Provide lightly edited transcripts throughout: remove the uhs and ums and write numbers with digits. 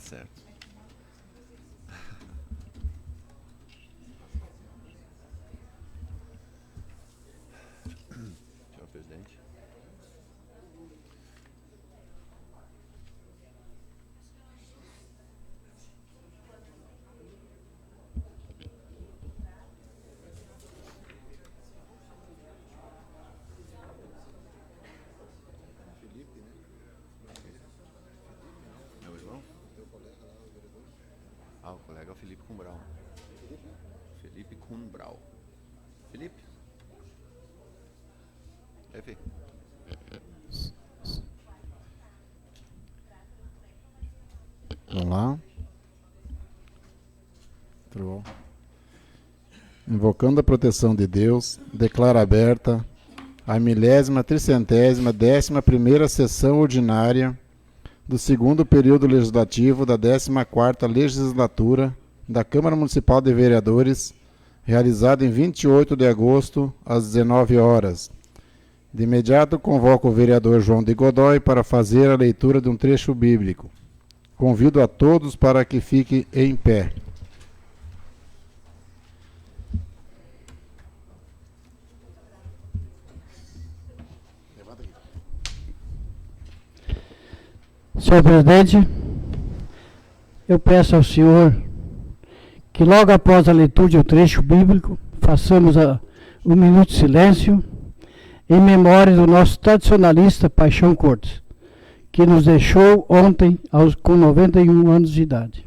certo. Senhor presidente. Meu irmão? Ah, o colega é o Felipe Cumbrau. Felipe Cumbrau. Felipe? É, Fê? Vamos lá. Tudo bom? Invocando a proteção de Deus, declaro aberta a 1030ª, 11ª sessão ordinária do segundo período legislativo da 14ª legislatura da Câmara Municipal de Vereadores, realizada em 28 de agosto, às 19 horas. De imediato, convoco o vereador João de Godoy para fazer a leitura de um trecho bíblico. Convido a todos para que fiquem em pé. Senhor presidente, eu peço ao senhor que logo após a leitura do trecho bíblico, façamos um minuto de silêncio em memória do nosso tradicionalista Paixão Cortes, que nos deixou ontem com 91 anos de idade.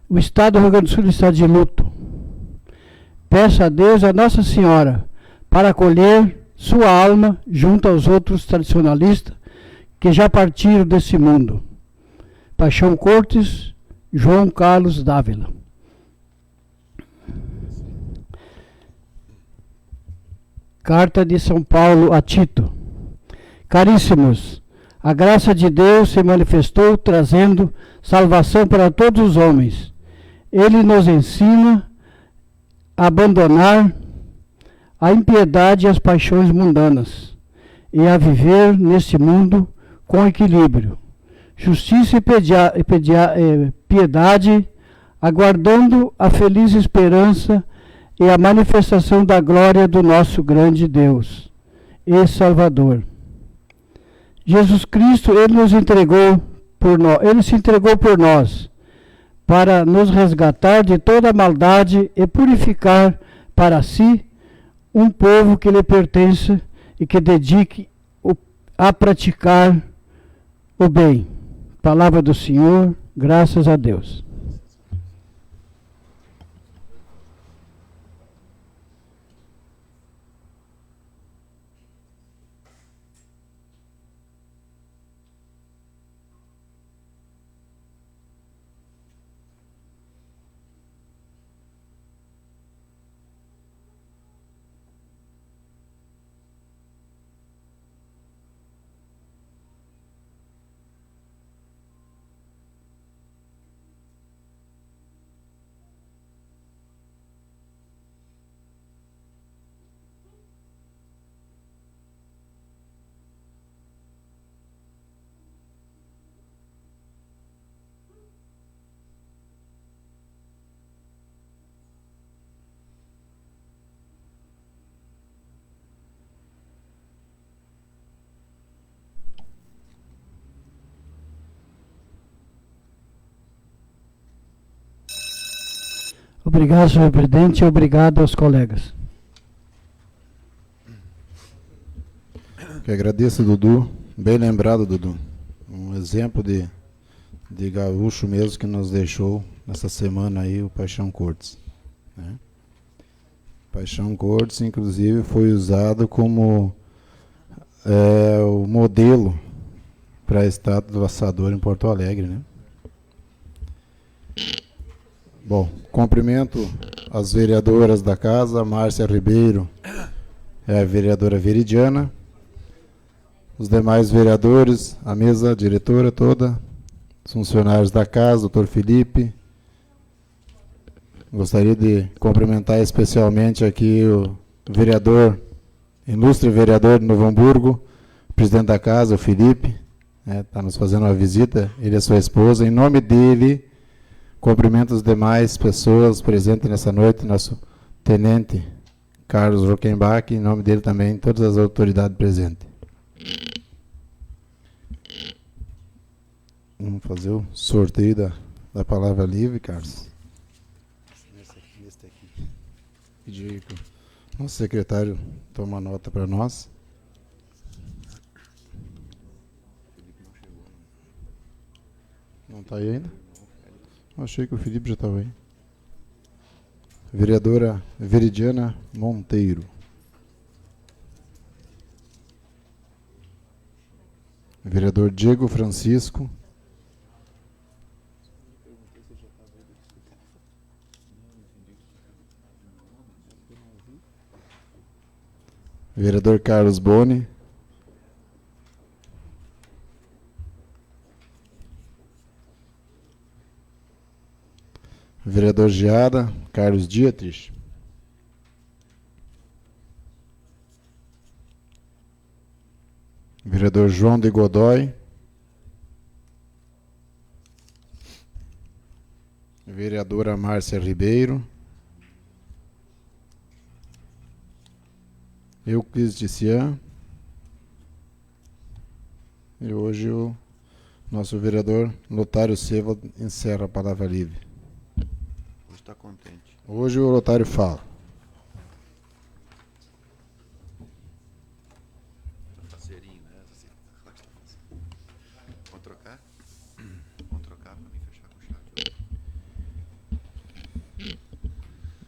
O Estado do Rio Grande do Sul está de luto. Peço a Deus e a Nossa Senhora para acolher sua alma junto aos outros tradicionalistas que já partiram desse mundo. Paixão Cortes, João Carlos Dávila. Carta de São Paulo a Tito. Caríssimos, a graça de Deus se manifestou trazendo salvação para todos os homens. Ele nos ensina a abandonar a impiedade e as paixões mundanas e a viver neste mundo com equilíbrio, justiça e piedade, aguardando a feliz esperança e a manifestação da glória do nosso grande Deus e Salvador. Jesus Cristo, Ele se entregou por nós, para nos resgatar de toda maldade e purificar para si um povo que lhe pertence e que dedique a praticar o bem. Palavra do Senhor, graças a Deus. Obrigado, senhor presidente, e obrigado aos colegas. Que agradeço, Dudu. Bem lembrado, Dudu. Um exemplo de gaúcho mesmo que nos deixou nessa semana aí, o Paixão Cortes. Né? Paixão Cortes, inclusive, foi usado como o modelo para a estátua do Laçador em Porto Alegre, né? Bom, cumprimento as vereadoras da casa, Márcia Ribeiro, a vereadora Veridiana, os demais vereadores, a mesa diretora toda, os funcionários da casa, doutor Felipe. Gostaria de cumprimentar especialmente aqui o vereador, ilustre vereador de Novo Hamburgo, presidente da casa, o Felipe, Está nos fazendo uma visita, ele e a sua esposa. Em nome dele, cumprimento as demais pessoas presentes nessa noite, nosso tenente Carlos Rockenbach, em nome dele também, todas as autoridades presentes. Vamos fazer o sorteio da palavra livre, Carlos. Nesse aqui. Pedir que o nosso secretário tome uma nota para nós. Não está aí ainda? Eu achei que o Felipe já estava aí. Vereadora Veridiana Monteiro. Vereador Diego Francisco. Vereador Carlos Boni. Vereador Giada, Carlos Dietrich. Vereador João de Godoy. Vereadora Márcia Ribeiro. Euclides Tician. E hoje o nosso vereador Lotário Seva encerra a palavra livre. Hoje está contente. Hoje o Lotário fala. Parceirinho, né? Vamos trocar? Vamos trocar para mim fechar com chave.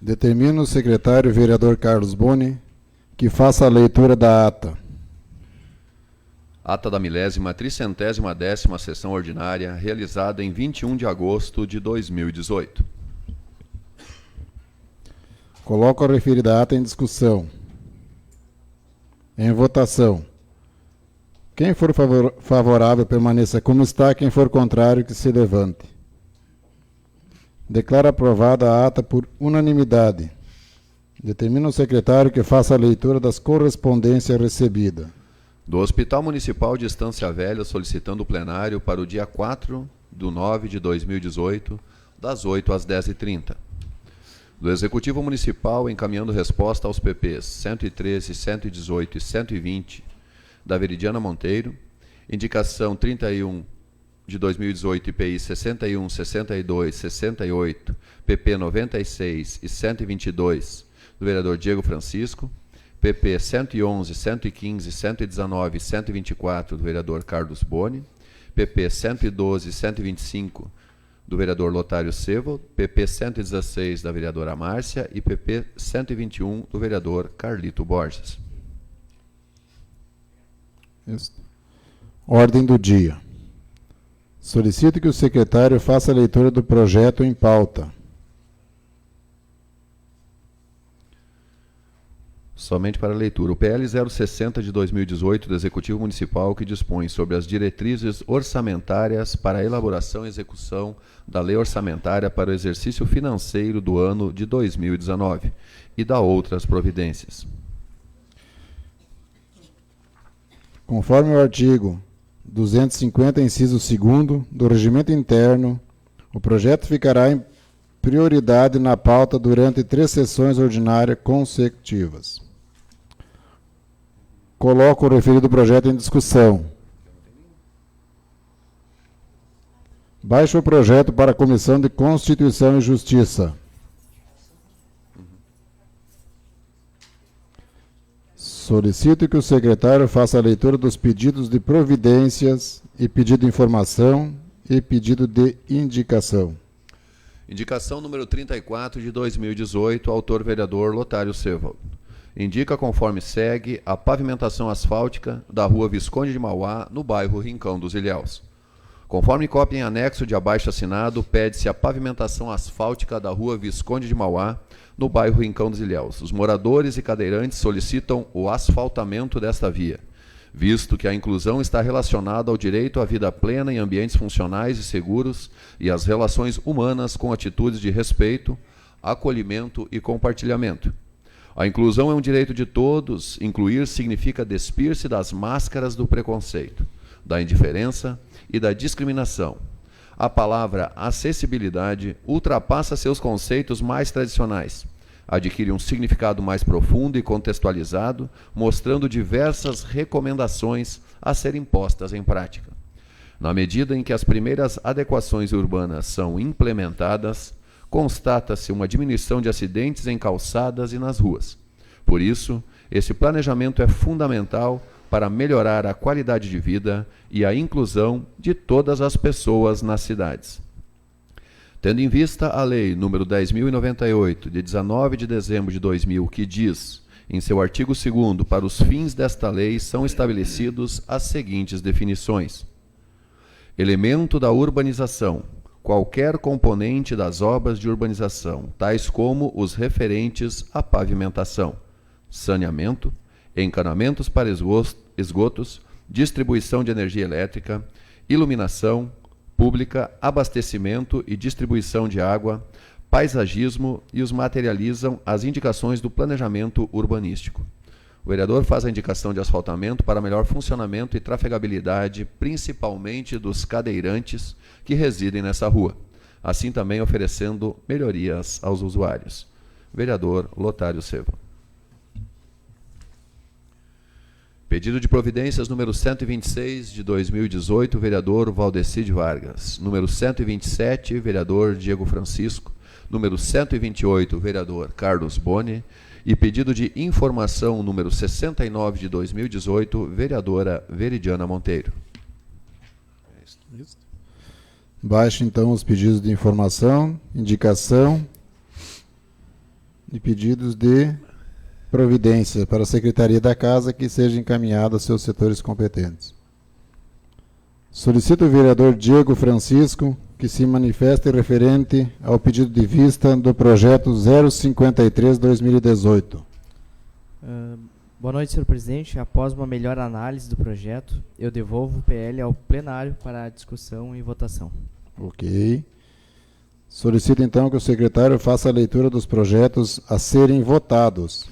Determina o secretário vereador Carlos Boni que faça a leitura da ata. Ata da 1030ª sessão ordinária, realizada em 21 de agosto de 2018. Coloco a referida ata em discussão. Em votação. Quem for favorável, permaneça como está. Quem for contrário, que se levante. Declaro aprovada a ata por unanimidade. Determina o secretário que faça a leitura das correspondências recebidas. Do Hospital Municipal de Estância Velha, solicitando o plenário para o dia 4/9/2018, das 8 às 10h30. Do Executivo Municipal, encaminhando resposta aos PPs 113, 118 e 120 da Veridiana Monteiro, indicação 31 de 2018, IPI 61, 62, 68, PP 96 e 122 do vereador Diego Francisco, PP 111, 115, 119 e 124 do vereador Carlos Boni, PP 112 e 125 do vereador Lotário Seva, PP 116 da vereadora Márcia e PP 121 do vereador Carlito Borges. Isso. Ordem do dia. Solicito que o secretário faça a leitura do projeto em pauta. Somente para leitura. O PL 060 de 2018 do Executivo Municipal, que dispõe sobre as diretrizes orçamentárias para a elaboração e execução da Lei Orçamentária para o exercício financeiro do ano de 2019 e da outras providências. Conforme o artigo 250, inciso 2º do Regimento Interno, o projeto ficará em prioridade na pauta durante 3 sessões ordinárias consecutivas. Coloco o referido projeto em discussão. Baixo o projeto para a Comissão de Constituição e Justiça. Solicito que o secretário faça a leitura dos pedidos de providências e pedido de informação e pedido de indicação. Indicação número 34 de 2018, autor vereador Lotário Seva. Indica conforme segue a pavimentação asfáltica da rua Visconde de Mauá, no bairro Rincão dos Ilhéus. Conforme cópia em anexo de abaixo assinado, pede-se a pavimentação asfáltica da rua Visconde de Mauá, no bairro Rincão dos Ilhéus. Os moradores e cadeirantes solicitam o asfaltamento desta via, visto que a inclusão está relacionada ao direito à vida plena em ambientes funcionais e seguros e às relações humanas com atitudes de respeito, acolhimento e compartilhamento. A inclusão é um direito de todos. Incluir significa despir-se das máscaras do preconceito. da indiferença e da discriminação. A palavra acessibilidade ultrapassa seus conceitos mais tradicionais, adquire um significado mais profundo e contextualizado, mostrando diversas recomendações a serem postas em prática. Na medida em que as primeiras adequações urbanas são implementadas, constata-se uma diminuição de acidentes em calçadas e nas ruas. Por isso, esse planejamento é fundamental para melhorar a qualidade de vida e a inclusão de todas as pessoas nas cidades. Tendo em vista a Lei nº 10.098, de 19 de dezembro de 2000, que diz, em seu artigo 2º, para os fins desta lei são estabelecidos as seguintes definições: elemento da urbanização, qualquer componente das obras de urbanização, tais como os referentes à pavimentação, saneamento, encanamentos para esgotos, distribuição de energia elétrica, iluminação pública, abastecimento e distribuição de água, paisagismo e os materializam as indicações do planejamento urbanístico. O vereador faz a indicação de asfaltamento para melhor funcionamento e trafegabilidade, principalmente dos cadeirantes que residem nessa rua, assim também oferecendo melhorias aos usuários. Vereador Lotário Seva. Pedido de providências número 126 de 2018, vereador Valdecide Vargas. Número 127, vereador Diego Francisco. Número 128, vereador Carlos Boni. E pedido de informação número 69 de 2018, vereadora Veridiana Monteiro. Baixo, então, os pedidos de informação, indicação e pedidos de providência para a Secretaria da Casa que seja encaminhado aos seus setores competentes. Solicito o vereador Diego Francisco que se manifeste referente ao pedido de vista do projeto 053-2018. Boa noite, senhor presidente. Após uma melhor análise do projeto, eu devolvo o PL ao plenário para a discussão e votação. Ok. Solicito, então, que o secretário faça a leitura dos projetos a serem votados.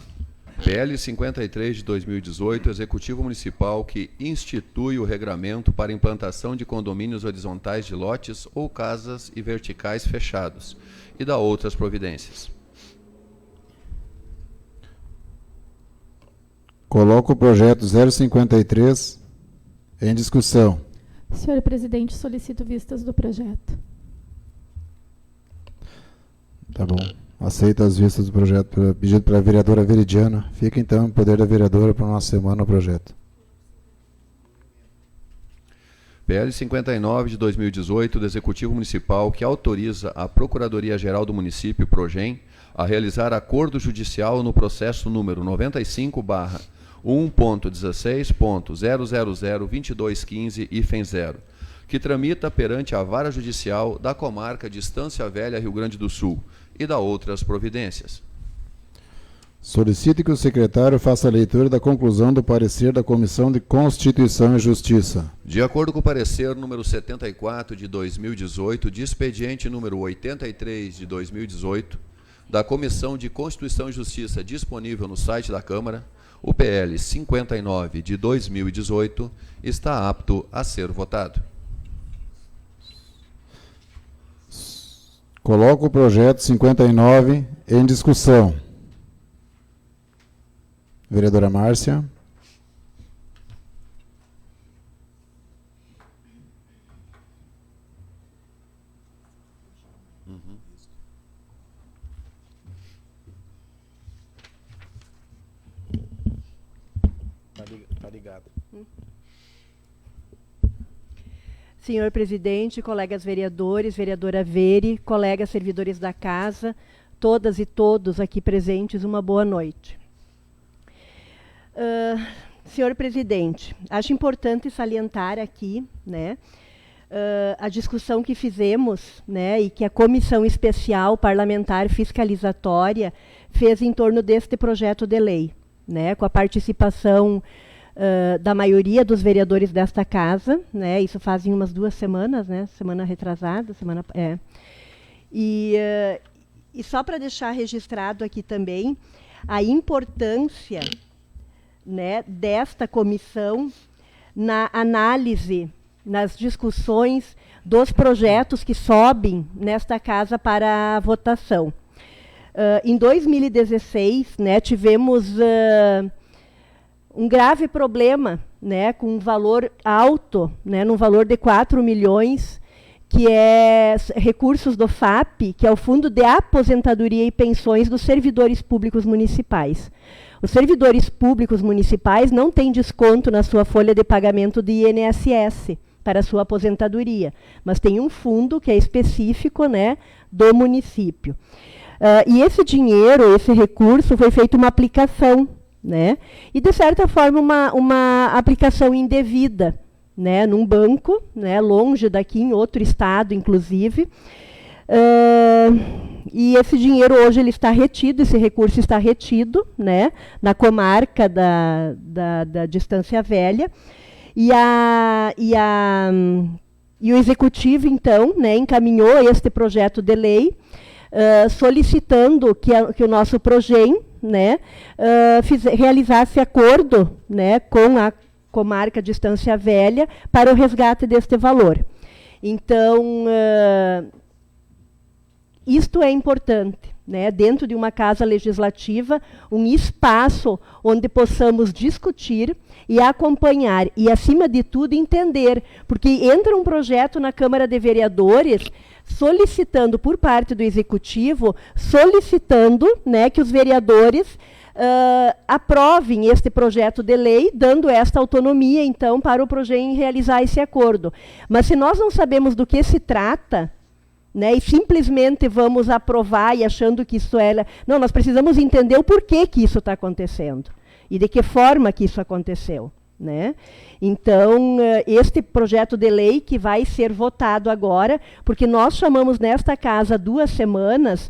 PL 53 de 2018, Executivo Municipal que institui o regramento para implantação de condomínios horizontais de lotes ou casas e verticais fechados e da outras providências. Coloco o projeto 053 em discussão. Senhor presidente, solicito vistas do projeto. Tá bom. Aceito as vistas do projeto pedido pela vereadora Veridiana. Fica, então, em poder da vereadora para uma semana o projeto. PL 59 de 2018, do Executivo Municipal que autoriza a Procuradoria-Geral do Município, PROGEM, a realizar acordo judicial no processo número 95/1.16.0002215-0, que tramita perante a Vara Judicial da Comarca de Estância Velha, Rio Grande do Sul, e da outras providências. Solicito que o secretário faça a leitura da conclusão do parecer da Comissão de Constituição e Justiça. De acordo com o parecer número 74 de 2018, de expediente número 83 de 2018, da Comissão de Constituição e Justiça disponível no site da Câmara, o PL 59 de 2018 está apto a ser votado. Coloco o projeto 59 em discussão. Vereadora Márcia. Tá ligado. Senhor presidente, colegas vereadores, vereadora Veri, colegas servidores da casa, todas e todos aqui presentes, uma boa noite. Senhor presidente, acho importante salientar aqui, né, a discussão que fizemos, né, e que a Comissão Especial Parlamentar Fiscalizatória fez em torno deste projeto de lei, né, com a participação da maioria dos vereadores desta casa, né, isso fazem umas 2 semanas, né, semana retrasada, e só para deixar registrado aqui também a importância, né, desta comissão na análise, nas discussões dos projetos que sobem nesta casa para a votação. Em 2016, né, tivemos um grave problema, né, com um valor alto, né, num valor de 4 milhões, que é recursos do FAP, que é o Fundo de Aposentadoria e Pensões dos Servidores Públicos Municipais. Os servidores públicos municipais não têm desconto na sua folha de pagamento de INSS para a sua aposentadoria, mas tem um fundo que é específico, né, do município. E esse dinheiro, esse recurso, foi feita uma aplicação, né, e, de certa forma, uma aplicação indevida, né, num banco, né, longe daqui, em outro estado, inclusive. E esse dinheiro hoje ele está retido, esse recurso está retido, né, na comarca da Distância Velha. E o Executivo, então, né, encaminhou este projeto de lei, solicitando que o nosso PROGEM, né, realizasse acordo, né, com a comarca Distância Velha para o resgate deste valor. Então, isto é importante, né, dentro de uma casa legislativa, um espaço onde possamos discutir e acompanhar e, acima de tudo, entender, porque entra um projeto na Câmara de Vereadores solicitando, por parte do Executivo, solicitando, né, que os vereadores aprovem este projeto de lei, dando esta autonomia, então, para o PROGEM realizar esse acordo. Mas se nós não sabemos do que se trata, né, e simplesmente vamos aprovar e achando que isso é... Não, nós precisamos entender o porquê que isso está acontecendo e de que forma que isso aconteceu, né? Então, este projeto de lei que vai ser votado agora, porque nós chamamos nesta casa há 2 semanas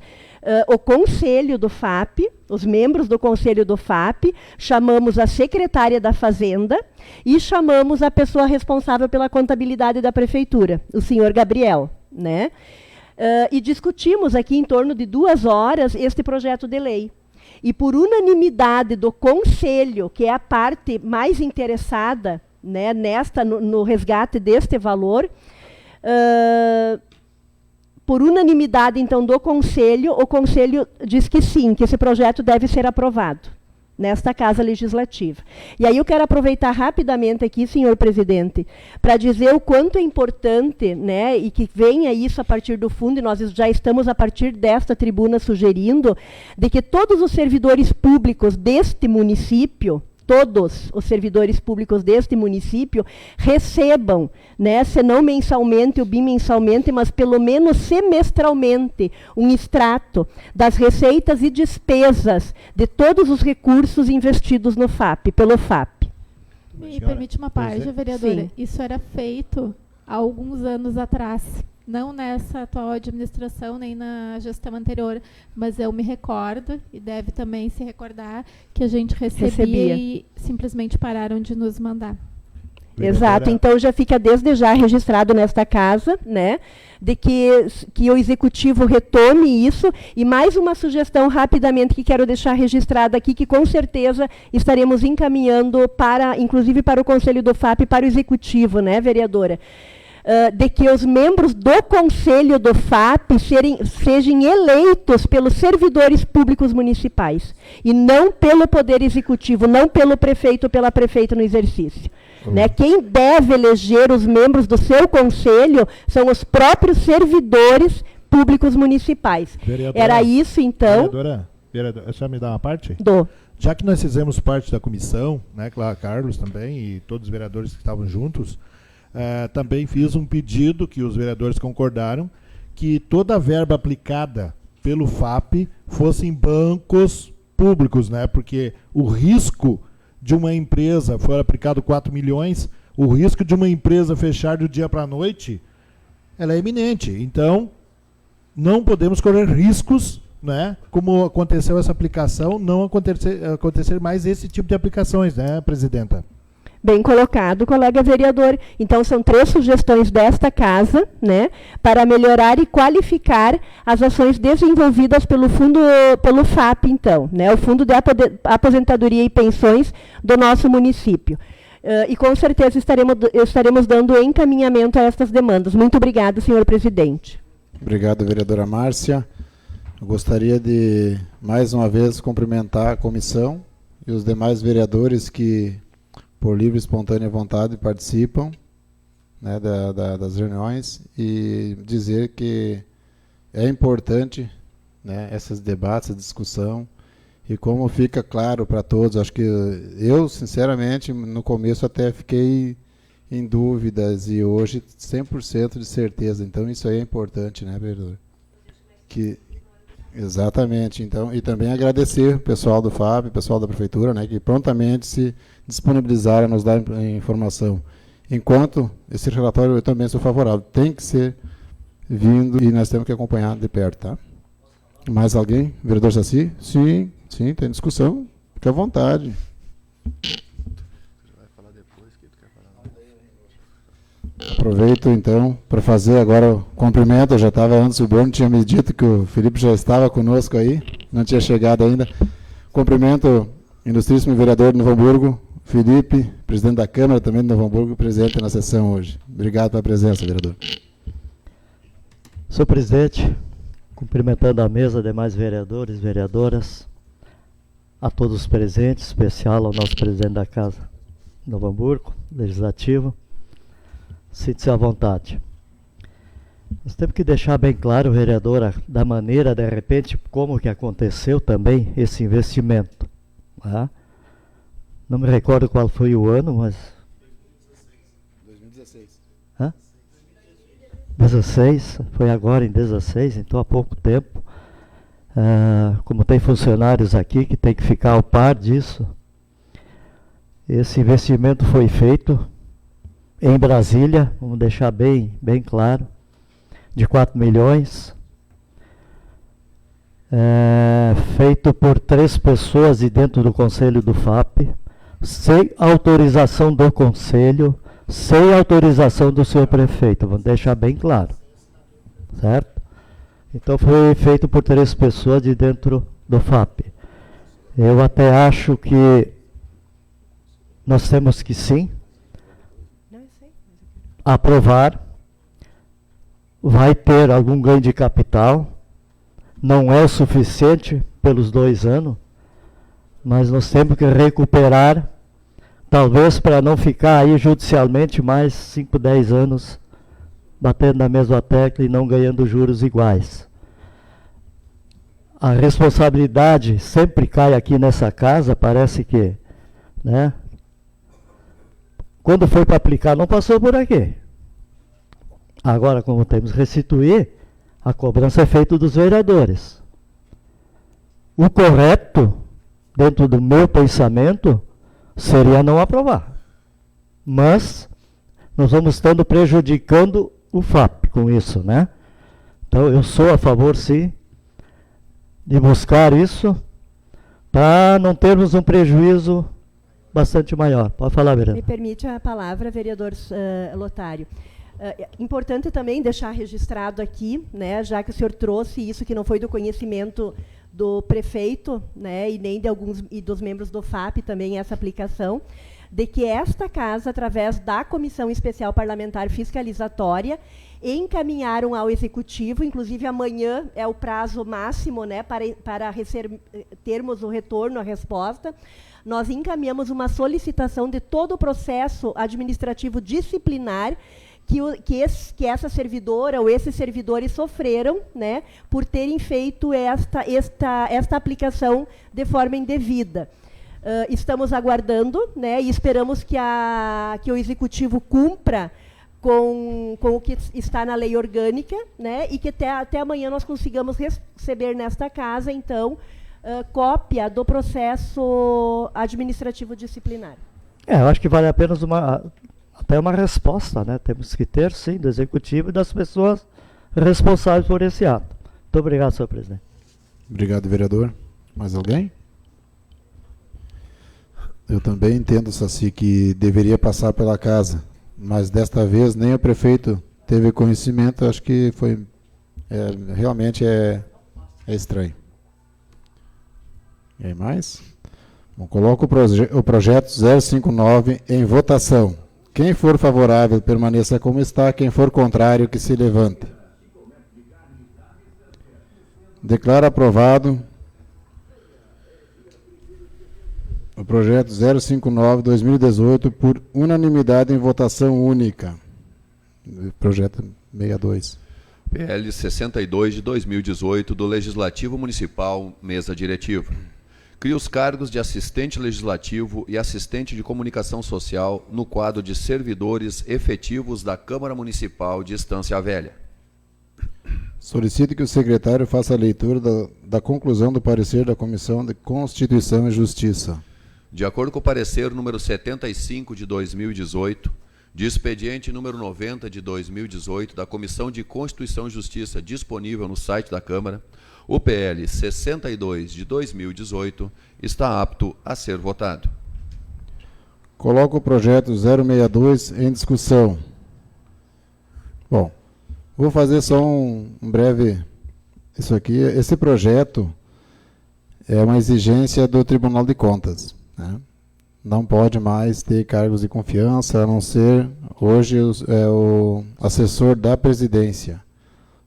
o Conselho do FAP, os membros do Conselho do FAP, chamamos a secretária da Fazenda e chamamos a pessoa responsável pela contabilidade da Prefeitura, o senhor Gabriel, né? E discutimos aqui em torno de 2 horas este projeto de lei. E por unanimidade do Conselho, que é a parte mais interessada, né, no resgate deste valor, por unanimidade, então, do Conselho, o Conselho diz que sim, que esse projeto deve ser aprovado nesta Casa Legislativa. E aí eu quero aproveitar rapidamente aqui, senhor presidente, para dizer o quanto é importante, né, e que venha isso a partir do fundo, e nós já estamos a partir desta tribuna sugerindo, de que todos os servidores públicos deste município, todos os servidores públicos deste município recebam, né, se não mensalmente ou bimensalmente, mas pelo menos semestralmente, um extrato das receitas e despesas de todos os recursos investidos no FAP, pelo FAP. Me permite uma parte, vereadora. Sim. Isso era feito há alguns anos atrás. Não nessa atual administração, nem na gestão anterior, mas eu me recordo, e deve também se recordar, que a gente recebia e simplesmente pararam de nos mandar. Exato, então já fica desde já registrado nesta casa, né, de que o Executivo retome isso, e mais uma sugestão rapidamente que quero deixar registrada aqui, que com certeza estaremos encaminhando inclusive para o Conselho do FAP e para o Executivo, né, vereadora? De que os membros do Conselho do FAP sejam eleitos pelos servidores públicos municipais e não pelo Poder Executivo, não pelo prefeito ou pela prefeita no exercício. Né? Quem deve eleger os membros do seu conselho são os próprios servidores públicos municipais. Vereadora, era isso, então... Vereadora, só me dá uma parte? Dou. Já que nós fizemos parte da comissão, né, Carlos também, e todos os vereadores que estavam juntos, também fiz um pedido que os vereadores concordaram, que toda a verba aplicada pelo FAP fosse em bancos públicos, né? Porque o risco de uma empresa, for aplicado 4 milhões, o risco de uma empresa fechar do dia para a noite, ela é iminente. Então, não podemos correr riscos, né? Como aconteceu essa aplicação, não acontecer mais esse tipo de aplicações, né, presidenta? Bem colocado, colega vereador. Então, são 3 sugestões desta casa, né, para melhorar e qualificar as ações desenvolvidas pelo FAP, então, né, o Fundo de Aposentadoria e Pensões do nosso município. E com certeza estaremos dando encaminhamento a estas demandas. Muito obrigada, senhor presidente. Obrigado, vereadora Márcia. Eu gostaria de, mais uma vez, cumprimentar a comissão e os demais vereadores que, por livre e espontânea vontade, participam, né, das reuniões, e dizer que é importante, né, esses debates, essa discussão, e como fica claro para todos, acho que eu, sinceramente, no começo até fiquei em dúvidas, e hoje 100% de certeza. Então isso aí é importante, né, vereador? Exatamente. Então, e também agradecer o pessoal do FAP, o pessoal da prefeitura, né, que prontamente se disponibilizaram a nos dar informação. Enquanto esse relatório eu também sou favorável, tem que ser vindo e nós temos que acompanhar de perto, tá? Mais alguém? Vereador Saci? Sim, tem discussão. Fique à vontade. Aproveito, então, para fazer agora o cumprimento. Eu já estava antes, o Bruno tinha me dito que o Felipe já estava conosco aí, não tinha chegado ainda. Cumprimento o ilustríssimo vereador de Novo Hamburgo, Felipe, presidente da Câmara também de Novo Hamburgo, presente na sessão hoje. Obrigado pela presença, vereador. Senhor presidente, cumprimentando a mesa, demais vereadores, vereadoras, a todos os presentes, em especial ao nosso presidente da Casa de Novo Hamburgo, Legislativo. Sinta-se à vontade. Nós temos que deixar bem claro, vereadora, da maneira, de repente, como que aconteceu também esse investimento. Tá? Não me recordo qual foi o ano, mas... 2016. Hã? 16, foi agora em 16, então há pouco tempo. Como tem funcionários aqui que tem que ficar ao par disso, esse investimento foi feito em Brasília, vamos deixar bem claro, de 4 milhões, feito por 3 pessoas e dentro do Conselho do FAP, sem autorização do Conselho, sem autorização do senhor prefeito, vamos deixar bem claro, certo? Então foi feito por 3 pessoas de dentro do FAP. Eu até acho que nós temos que sim aprovar, vai ter algum ganho de capital, não é o suficiente pelos 2 anos, mas nós temos que recuperar, talvez para não ficar aí judicialmente mais 5, 10 anos batendo na mesma tecla e não ganhando juros iguais. A responsabilidade sempre cai aqui nessa casa, parece que, né? Quando foi para aplicar, não passou por aqui. Agora, como temos que restituir, a cobrança é feita dos vereadores. O correto, dentro do meu pensamento, seria não aprovar. Mas nós vamos estando prejudicando o FAP com isso, né? Então, eu sou a favor, sim, de buscar isso para não termos um prejuízo bastante maior. Pode falar, vereador. Me permite a palavra, vereador Lotário. Importante também deixar registrado aqui, né, já que o senhor trouxe isso que não foi do conhecimento do prefeito, né, e nem de alguns e dos membros do FAP também essa aplicação, de que esta casa, através da Comissão Especial Parlamentar Fiscalizatória, encaminharam ao Executivo, inclusive amanhã é o prazo máximo, né, para termos o retorno, a resposta. Nós encaminhamos uma solicitação de todo o processo administrativo disciplinar que essa servidora ou esses servidores sofreram, né, por terem feito esta aplicação de forma indevida. Estamos aguardando, né, e esperamos que o Executivo cumpra com o que está na lei orgânica, né, e que até amanhã nós consigamos receber nesta casa, então, cópia do processo administrativo disciplinar. Eu acho que vale apenas até uma resposta, né? Temos que ter, sim, do Executivo e das pessoas responsáveis por esse ato. Muito obrigado, senhor presidente. Obrigado, vereador. Mais alguém? Eu também entendo, Saci, que deveria passar pela casa, mas desta vez nem o prefeito teve conhecimento. Acho que foi realmente é estranho. E aí mais? Bom, coloco o projeto 059 em votação. Quem for favorável, permaneça como está. Quem for contrário, que se levante. Declaro aprovado o projeto 059/2018 por unanimidade em votação única. Projeto 62. PL 62 de 2018 do Legislativo Municipal, mesa diretiva. Cria os cargos de assistente legislativo e assistente de comunicação social no quadro de servidores efetivos da Câmara Municipal de Estância Velha. Solicito que o secretário faça a leitura da conclusão do parecer da Comissão de Constituição e Justiça. De acordo com o parecer número 75 de 2018, de expediente número 90 de 2018 da Comissão de Constituição e Justiça disponível no site da Câmara, o PL 62 de 2018 está apto a ser votado. Coloco o projeto 062 em discussão. Bom, vou fazer só um breve... Isso aqui, esse projeto é uma exigência do Tribunal de Contas, né? Não pode mais ter cargos de confiança, a não ser hoje o assessor da presidência.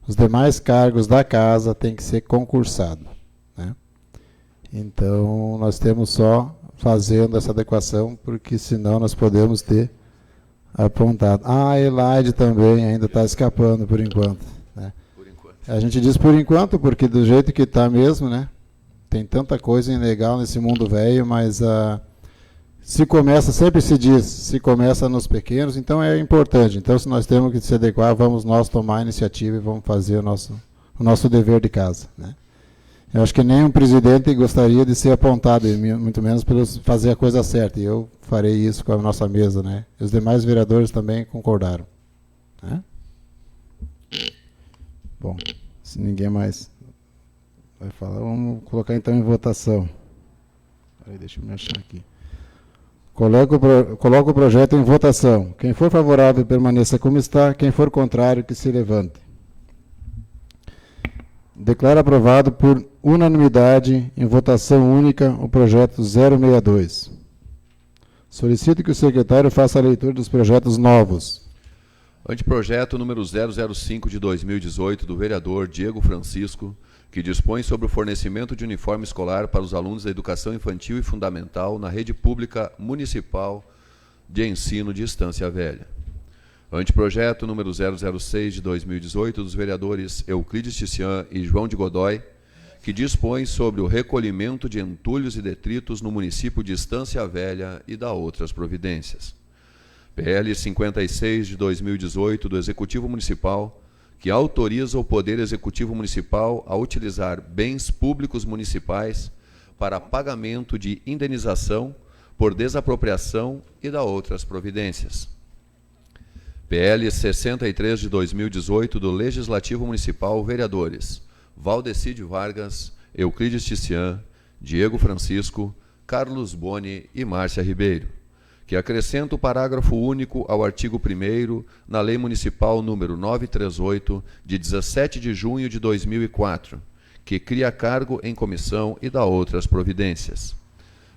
Os demais cargos da casa têm que ser concursados, né? Então, nós temos só fazendo essa adequação, porque senão nós podemos ter apontado. A Elaide também ainda está escapando por enquanto, né? Por enquanto. A gente diz por enquanto, porque do jeito que está mesmo, né? Tem tanta coisa ilegal nesse mundo velho, mas se começa, sempre se diz, se começa nos pequenos, então é importante. Então, se nós temos que se adequar, vamos nós tomar a iniciativa e vamos fazer o nosso dever de casa, né? Eu acho que nenhum presidente gostaria de ser apontado, e muito menos pelos fazer a coisa certa. E eu farei isso com a nossa mesa, né? E os demais vereadores também concordaram, né? Bom, se ninguém mais vai falar, vamos colocar então em votação. Aí, deixa eu me achar aqui. Coloco o projeto em votação. Quem for favorável, permaneça como está. Quem for contrário, que se levante. Declaro aprovado por unanimidade, em votação única, o projeto 062. Solicito que o secretário faça a leitura dos projetos novos. Anteprojeto número 005 de 2018 do vereador Diego Francisco, que dispõe sobre o fornecimento de uniforme escolar para os alunos da educação infantil e fundamental na rede pública municipal de ensino de Estância Velha. Anteprojeto número 006 de 2018 dos vereadores Euclides Tician e João de Godói, que dispõe sobre o recolhimento de entulhos e detritos no município de Estância Velha e dá outras providências. PL 56 de 2018 do Executivo Municipal, que autoriza o Poder Executivo Municipal a utilizar bens públicos municipais para pagamento de indenização por desapropriação e dá outras providências. PL 63 de 2018 do Legislativo Municipal, vereadores Valdecide Vargas, Euclides Tician, Diego Francisco, Carlos Boni e Márcia Ribeiro, que acrescenta o parágrafo único ao artigo 1º na Lei Municipal número 938, de 17 de junho de 2004, que cria cargo em comissão e dá outras providências.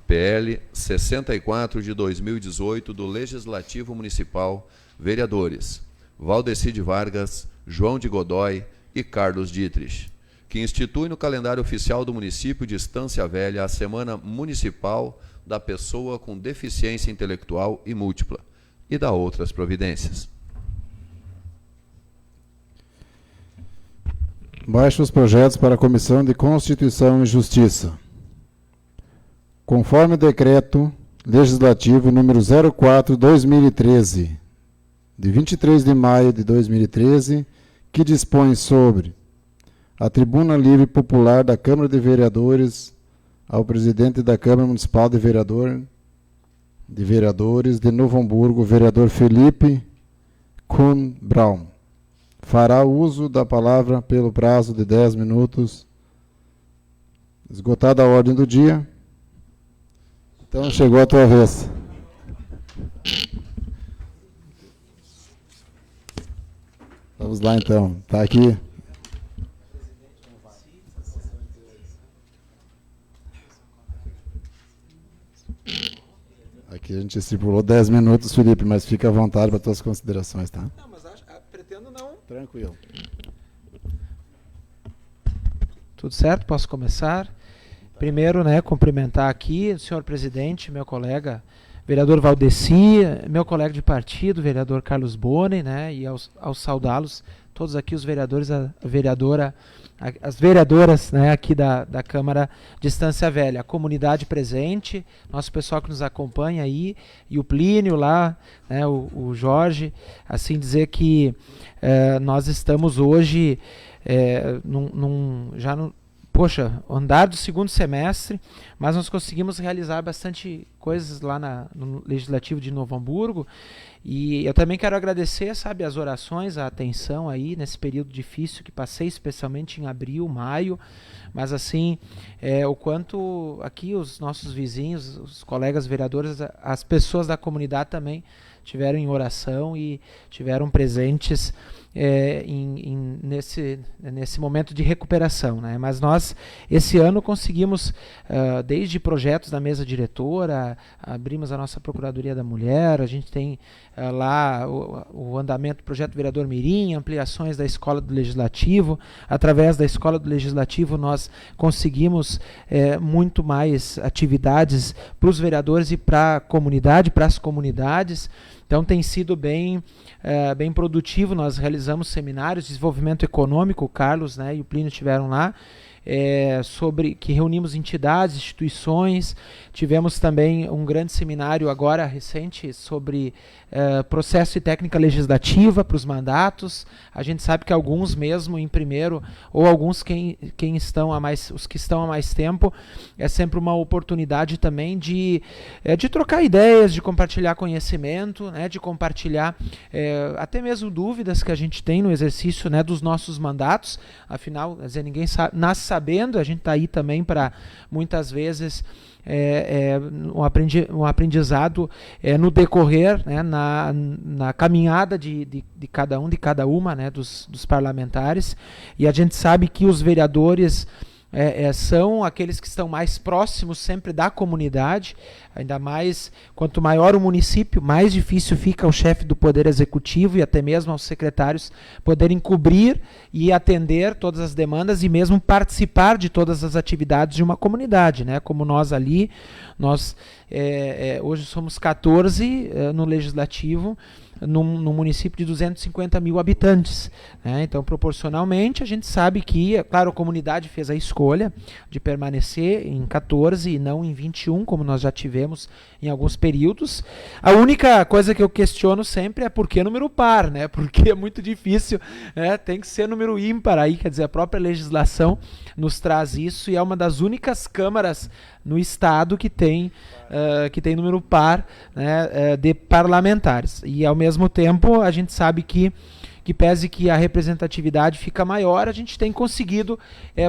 PL 64 de 2018 do Legislativo Municipal, vereadores Valdecide Vargas, João de Godói e Carlos Dietrich, que institui no calendário oficial do município de Estância Velha a Semana Municipal da Pessoa com Deficiência Intelectual e Múltipla, e dá outras providências. Baixo os projetos para a Comissão de Constituição e Justiça. Conforme o decreto legislativo número 04/2013, de 23 de maio de 2013, que dispõe sobre a Tribuna Livre Popular da Câmara de Vereadores ao presidente da Câmara Municipal de Vereadores de Novo Hamburgo, vereador Felipe Kuhn Braun. Fará uso da palavra pelo prazo de 10 minutos. Esgotada a ordem do dia. Então chegou a tua vez. Vamos lá então. Está aqui. Aqui a gente estipulou 10 minutos, Felipe, mas fica à vontade para tuas considerações, tá? Não, mas pretendo não. Tranquilo. Tudo certo? Posso começar? Primeiro, né, cumprimentar aqui o senhor presidente, meu colega, vereador Valdeci, meu colega de partido, vereador Carlos Boni, né, e ao saudá-los, todos aqui os vereadores, as vereadoras, né, aqui da Câmara de Estância Velha, a comunidade presente, nosso pessoal que nos acompanha aí, e o Plínio lá, né, o Jorge, assim dizer que nós estamos hoje poxa, andar do segundo semestre, mas nós conseguimos realizar bastante coisas lá no Legislativo de Novo Hamburgo, e eu também quero agradecer, sabe, as orações, a atenção aí nesse período difícil que passei, especialmente em abril, maio, mas assim, o quanto aqui os nossos vizinhos, os colegas vereadores, as pessoas da comunidade também tiveram em oração e tiveram presentes nesse momento de recuperação, né? Mas nós, esse ano, conseguimos, desde projetos da mesa diretora, abrimos a nossa Procuradoria da Mulher, a gente tem lá o andamento do projeto Vereador Mirim, ampliações da Escola do Legislativo. Através da Escola do Legislativo nós conseguimos muito mais atividades para os vereadores e para a comunidade, para as comunidades. Então tem sido bem produtivo. Nós realizamos seminários de desenvolvimento econômico, o Carlos, né, e o Plínio estiveram lá, que reunimos entidades, instituições. Tivemos também um grande seminário agora recente sobre processo e técnica legislativa para os mandatos. A gente sabe que alguns mesmo em primeiro, ou alguns os que estão há mais tempo, é sempre uma oportunidade também de trocar ideias, de compartilhar conhecimento, né, de compartilhar até mesmo dúvidas que a gente tem no exercício, né, dos nossos mandatos. Afinal, quer dizer, ninguém nasce sabendo, a gente está aí também para, muitas vezes, um aprendizado no decorrer, né, na caminhada de cada um, de cada uma, né, dos parlamentares. E a gente sabe que os vereadores são aqueles que estão mais próximos sempre da comunidade, ainda mais, quanto maior o município, mais difícil fica ao chefe do Poder Executivo e até mesmo aos secretários poderem cobrir e atender todas as demandas e mesmo participar de todas as atividades de uma comunidade, né? Como nós ali, hoje somos 14 no Legislativo, num município de 250 mil habitantes, né? Então, proporcionalmente, a gente sabe que, claro, a comunidade fez a escolha de permanecer em 14 e não em 21, como nós já tivemos em alguns períodos. A única coisa que eu questiono sempre é por que número par, né? Porque é muito difícil, né? Tem que ser número ímpar aí, quer dizer, a própria legislação nos traz isso, e é uma das únicas câmaras no estado que tem número par, né, de parlamentares. E ao mesmo tempo a gente sabe que pese que a representatividade fica maior, a gente tem conseguido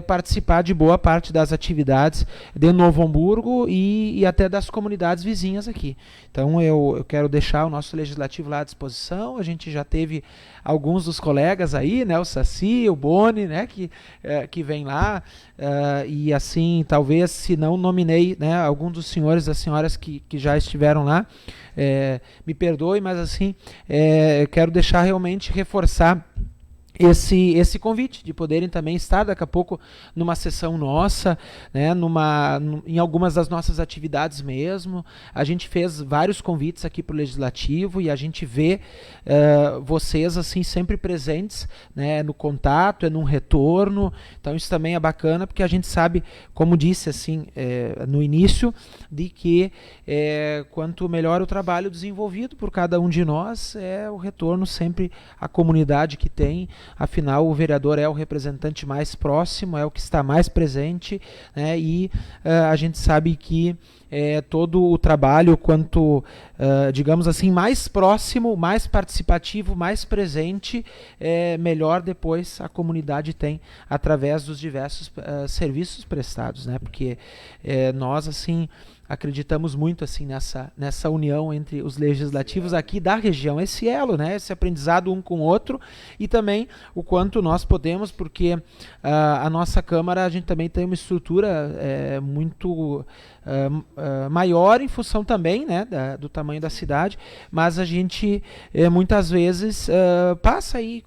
participar de boa parte das atividades de Novo Hamburgo e até das comunidades vizinhas aqui. Então eu quero deixar o nosso legislativo lá à disposição. A gente já teve alguns dos colegas aí, né, o Saci, o Boni, né, que vem lá, e assim, talvez, se não nominei, né, algum dos senhores, das senhoras que já estiveram lá, me perdoe, mas assim, quero deixar realmente reforçar esse convite de poderem também estar daqui a pouco numa sessão nossa, né, em algumas das nossas atividades mesmo. A gente fez vários convites aqui para o Legislativo e a gente vê vocês assim sempre presentes, né, no contato, num retorno. Então isso também é bacana, porque a gente sabe, como disse assim no início, de que quanto melhor o trabalho desenvolvido por cada um de nós, o retorno sempre à comunidade que tem. Afinal, o vereador é o representante mais próximo, é o que está mais presente, né? E a gente sabe que todo o trabalho, quanto, digamos assim, mais próximo, mais participativo, mais presente, melhor depois a comunidade tem através dos diversos serviços prestados, né? Porque nós, assim, acreditamos muito assim nessa união entre os legislativos aqui da região, esse elo, né, esse aprendizado um com o outro, e também o quanto nós podemos, porque a nossa Câmara, a gente também tem uma estrutura muito maior em função também, né, do tamanho da cidade, mas a gente muitas vezes passa aí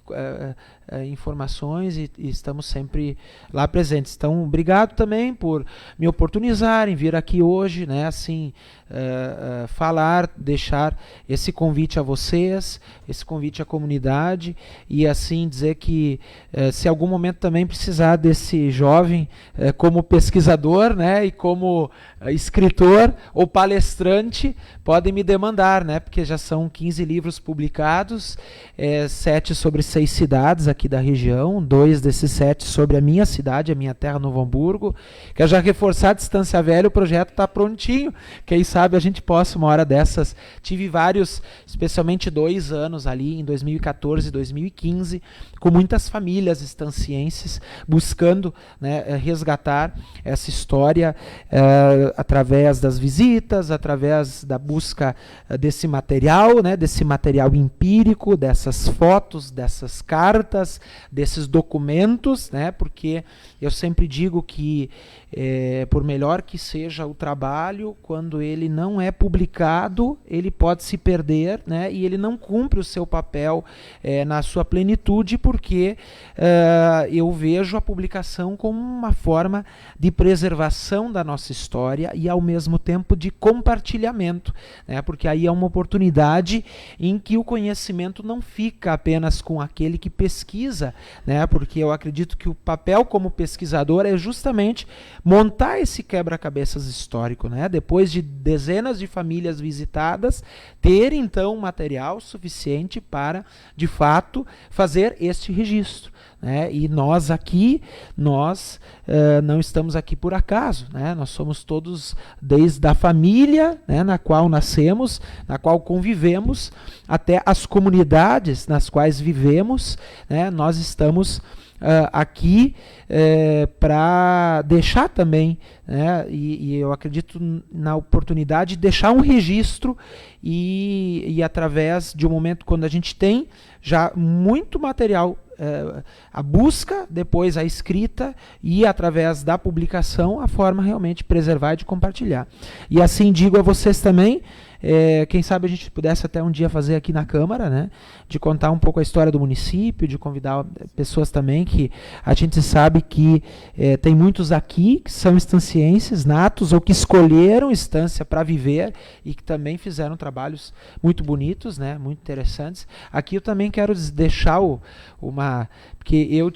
informações e estamos sempre lá presentes. Então, obrigado também por me oportunizarem, vir aqui hoje, né, assim, falar, deixar esse convite a vocês, esse convite à comunidade, e assim dizer que se algum momento também precisar desse jovem como pesquisador, né, e como escritor ou palestrante, podem me demandar, né, porque já são 15 livros publicados, 7 sobre 6 cidades aqui da região, 2 desses 7 sobre a minha cidade, a minha terra, Novo Hamburgo. Quero já reforçar a Distância Velha, o projeto está prontinho, quem sabe a gente possa uma hora dessas. Tive vários, especialmente 2 anos ali, em 2014 e 2015, com muitas famílias estancienses buscando, né, resgatar essa história através das visitas, através da busca desse material, né, desse material empírico, dessas fotos, dessas cartas, desses documentos, né, porque eu sempre digo que por melhor que seja o trabalho, quando ele não é publicado, ele pode se perder, né, e ele não cumpre o seu papel na sua plenitude, porque eu vejo a publicação como uma forma de preservação da nossa história e ao mesmo tempo de compartilhamento, né, porque aí é uma oportunidade em que o conhecimento não fica apenas com aquele que pesquisa, né, porque eu acredito que o papel como pesquisador é justamente montar esse quebra-cabeças histórico, né, depois de dezenas de famílias visitadas, ter então material suficiente para, de fato, fazer este registro. Né? E nós aqui, não estamos aqui por acaso, né? Nós somos todos desde a família, né, na qual nascemos, na qual convivemos, até as comunidades nas quais vivemos, né? Nós estamos aqui para deixar também, né, e eu acredito na oportunidade de deixar um registro e através de um momento quando a gente tem já muito material, a busca, depois a escrita e através da publicação a forma realmente de preservar e de compartilhar. E assim digo a vocês também, quem sabe a gente pudesse até um dia fazer aqui na Câmara, né, de contar um pouco a história do município, de convidar pessoas também, que a gente sabe que tem muitos aqui que são estancienses natos ou que escolheram estância para viver e que também fizeram trabalhos muito bonitos, né, muito interessantes. Aqui eu também quero deixar porque eu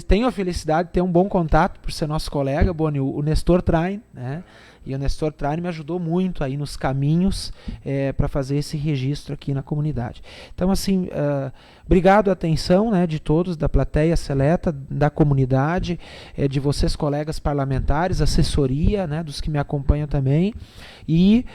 tenho a felicidade de ter um bom contato, por ser nosso colega, Boni, o Nestor Train, né? E o Nestor Train me ajudou muito aí nos caminhos para fazer esse registro aqui na comunidade. Então, assim, obrigado a atenção, né, de todos, da plateia seleta, da comunidade, de vocês, colegas parlamentares, assessoria, né, dos que me acompanham também, e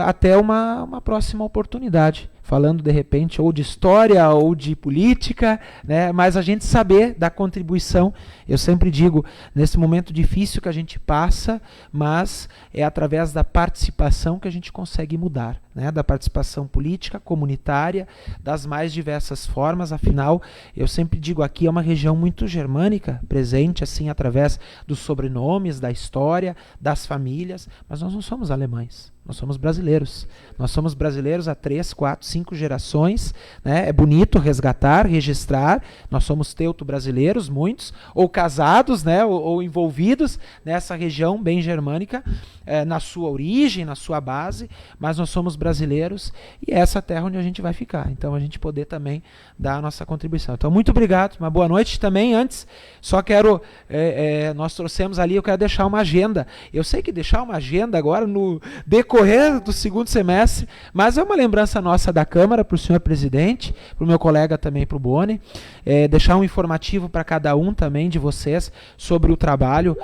até uma próxima oportunidade, falando de repente ou de história ou de política, né, mas a gente saber da contribuição. Eu sempre digo, nesse momento difícil que a gente passa, mas é através da participação que a gente consegue mudar, né, da participação política, comunitária, das mais diversas formas. Afinal, eu sempre digo, aqui é uma região muito germânica, presente assim através dos sobrenomes, da história, das famílias, mas nós não somos alemães. Nós somos brasileiros. Nós somos brasileiros há 3, 4, 5 gerações. Né? É bonito resgatar, registrar. Nós somos teuto-brasileiros, muitos, ou casados, né? ou envolvidos nessa região bem germânica, na sua origem, na sua base, mas nós somos brasileiros e é essa terra onde a gente vai ficar. Então, a gente poder também dar a nossa contribuição. Então, muito obrigado. Uma boa noite também. Antes, só quero... nós trouxemos ali, eu quero deixar uma agenda. Eu sei que deixar uma agenda agora no decorrer do segundo semestre, mas é uma lembrança nossa da Câmara, para o senhor presidente, para o meu colega também, para o Boni, deixar um informativo para cada um também de vocês sobre o trabalho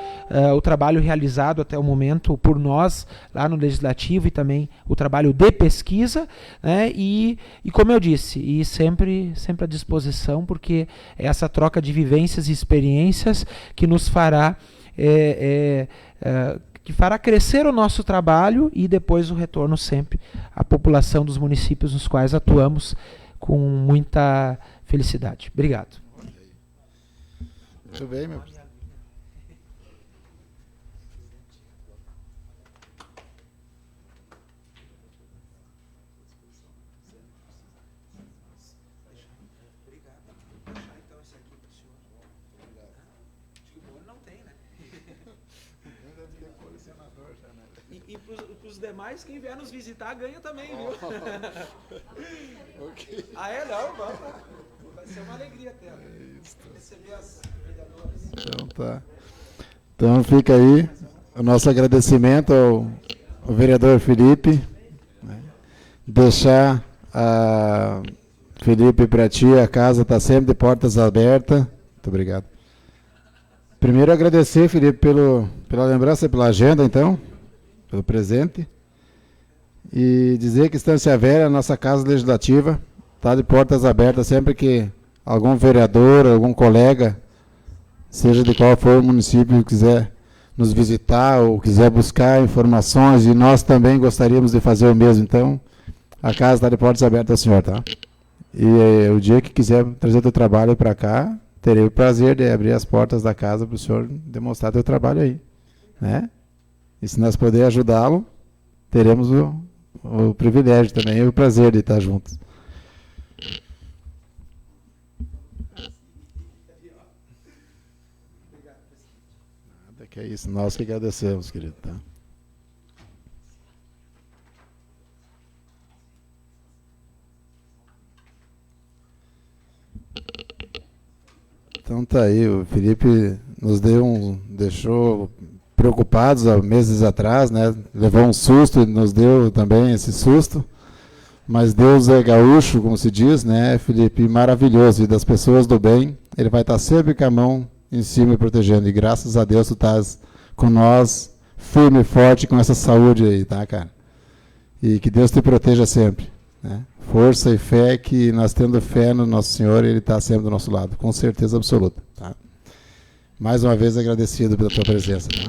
realizado até o momento por nós lá no Legislativo e também o trabalho de pesquisa, né, e como eu disse, e sempre à disposição, porque é essa troca de vivências e experiências que nos fará que fará crescer o nosso trabalho e depois o retorno sempre à população dos municípios nos quais atuamos com muita felicidade. Obrigado. Muito bem, meu. E para os demais, quem vier nos visitar ganha também, viu? Ok. Ah, é? Não, vamos lá. Vai ser uma alegria até. Receber as vereadoras. Então tá. Então fica aí o nosso agradecimento ao vereador Felipe. Né? Deixar Felipe, para ti, a casa está sempre de portas abertas. Muito obrigado. Primeiro agradecer, Felipe, pela lembrança, pela agenda, então, pelo presente. E dizer que Estância Velha, a nossa casa legislativa, está de portas abertas sempre que algum vereador, algum colega, seja de qual for o município, quiser nos visitar ou quiser buscar informações, e nós também gostaríamos de fazer o mesmo. Então, a casa está de portas abertas ao senhor, tá? E o dia que quiser trazer teu trabalho para cá, terei o prazer de abrir as portas da casa para o senhor demonstrar teu trabalho aí, né? E se nós puder ajudá-lo, teremos o privilégio também e o prazer de estar juntos. Nada que é isso, nós que agradecemos, querido, tá? Então tá aí, o Felipe nos deixou preocupados há meses atrás, né? Levou um susto e nos deu também esse susto. Mas Deus é gaúcho, como se diz, né, Felipe? Maravilhoso. E das pessoas do bem, ele vai estar sempre com a mão em cima e protegendo. E graças a Deus tu estás com nós, firme e forte, com essa saúde aí, tá, cara? E que Deus te proteja sempre, né? Força e fé, que nós tendo fé no Nosso Senhor, Ele está sempre do nosso lado, com certeza absoluta. Tá? Mais uma vez agradecido pela tua presença. Tá?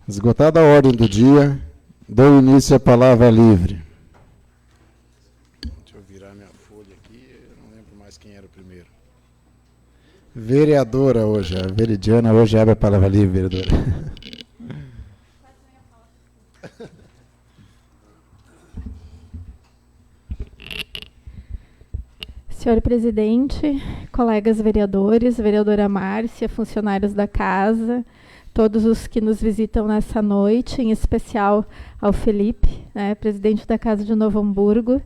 Esgotada a ordem do dia, dou início à palavra livre. Deixa eu virar minha folha aqui, eu não lembro mais quem era o primeiro. Vereadora hoje, a Veridiana hoje abre a palavra livre, vereadora. Senhor presidente, colegas vereadores, vereadora Márcia, funcionários da casa, todos os que nos visitam nessa noite, em especial ao Felipe, né, presidente da Casa de Novo Hamburgo.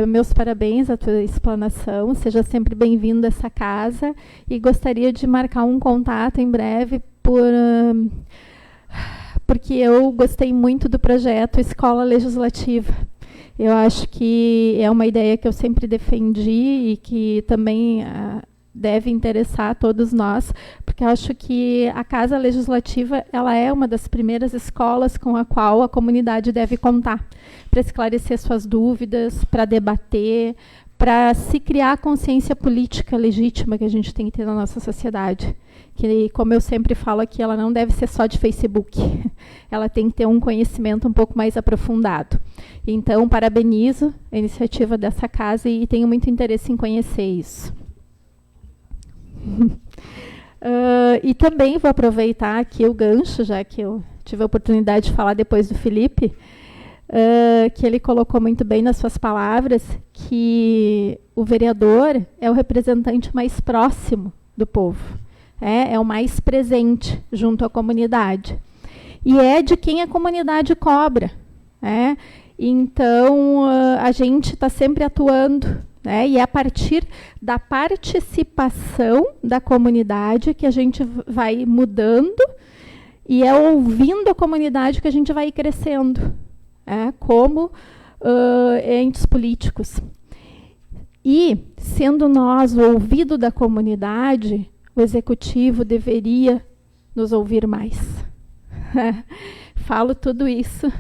Meus parabéns à tua explanação, seja sempre bem-vindo a essa casa e gostaria de marcar um contato em breve porque eu gostei muito do projeto Escola Legislativa. Eu acho que é uma ideia que eu sempre defendi e que também deve interessar a todos nós, porque eu acho que a Casa Legislativa ela é uma das primeiras escolas com a qual a comunidade deve contar, para esclarecer suas dúvidas, para debater, para se criar a consciência política legítima que a gente tem que ter na nossa sociedade. Que, como eu sempre falo aqui, ela não deve ser só de Facebook. Ela tem que ter um conhecimento um pouco mais aprofundado. Então, parabenizo a iniciativa dessa casa e tenho muito interesse em conhecer isso. E também vou aproveitar aqui o gancho, já que eu tive a oportunidade de falar depois do Felipe, que ele colocou muito bem nas suas palavras, que o vereador é o representante mais próximo do povo. É o mais presente junto à comunidade. E é de quem a comunidade cobra. Então, a gente está sempre atuando. E é a partir da participação da comunidade que a gente vai mudando e é ouvindo a comunidade que a gente vai crescendo, como entes políticos. E, sendo nós o ouvido da comunidade, o executivo deveria nos ouvir mais. Falo tudo isso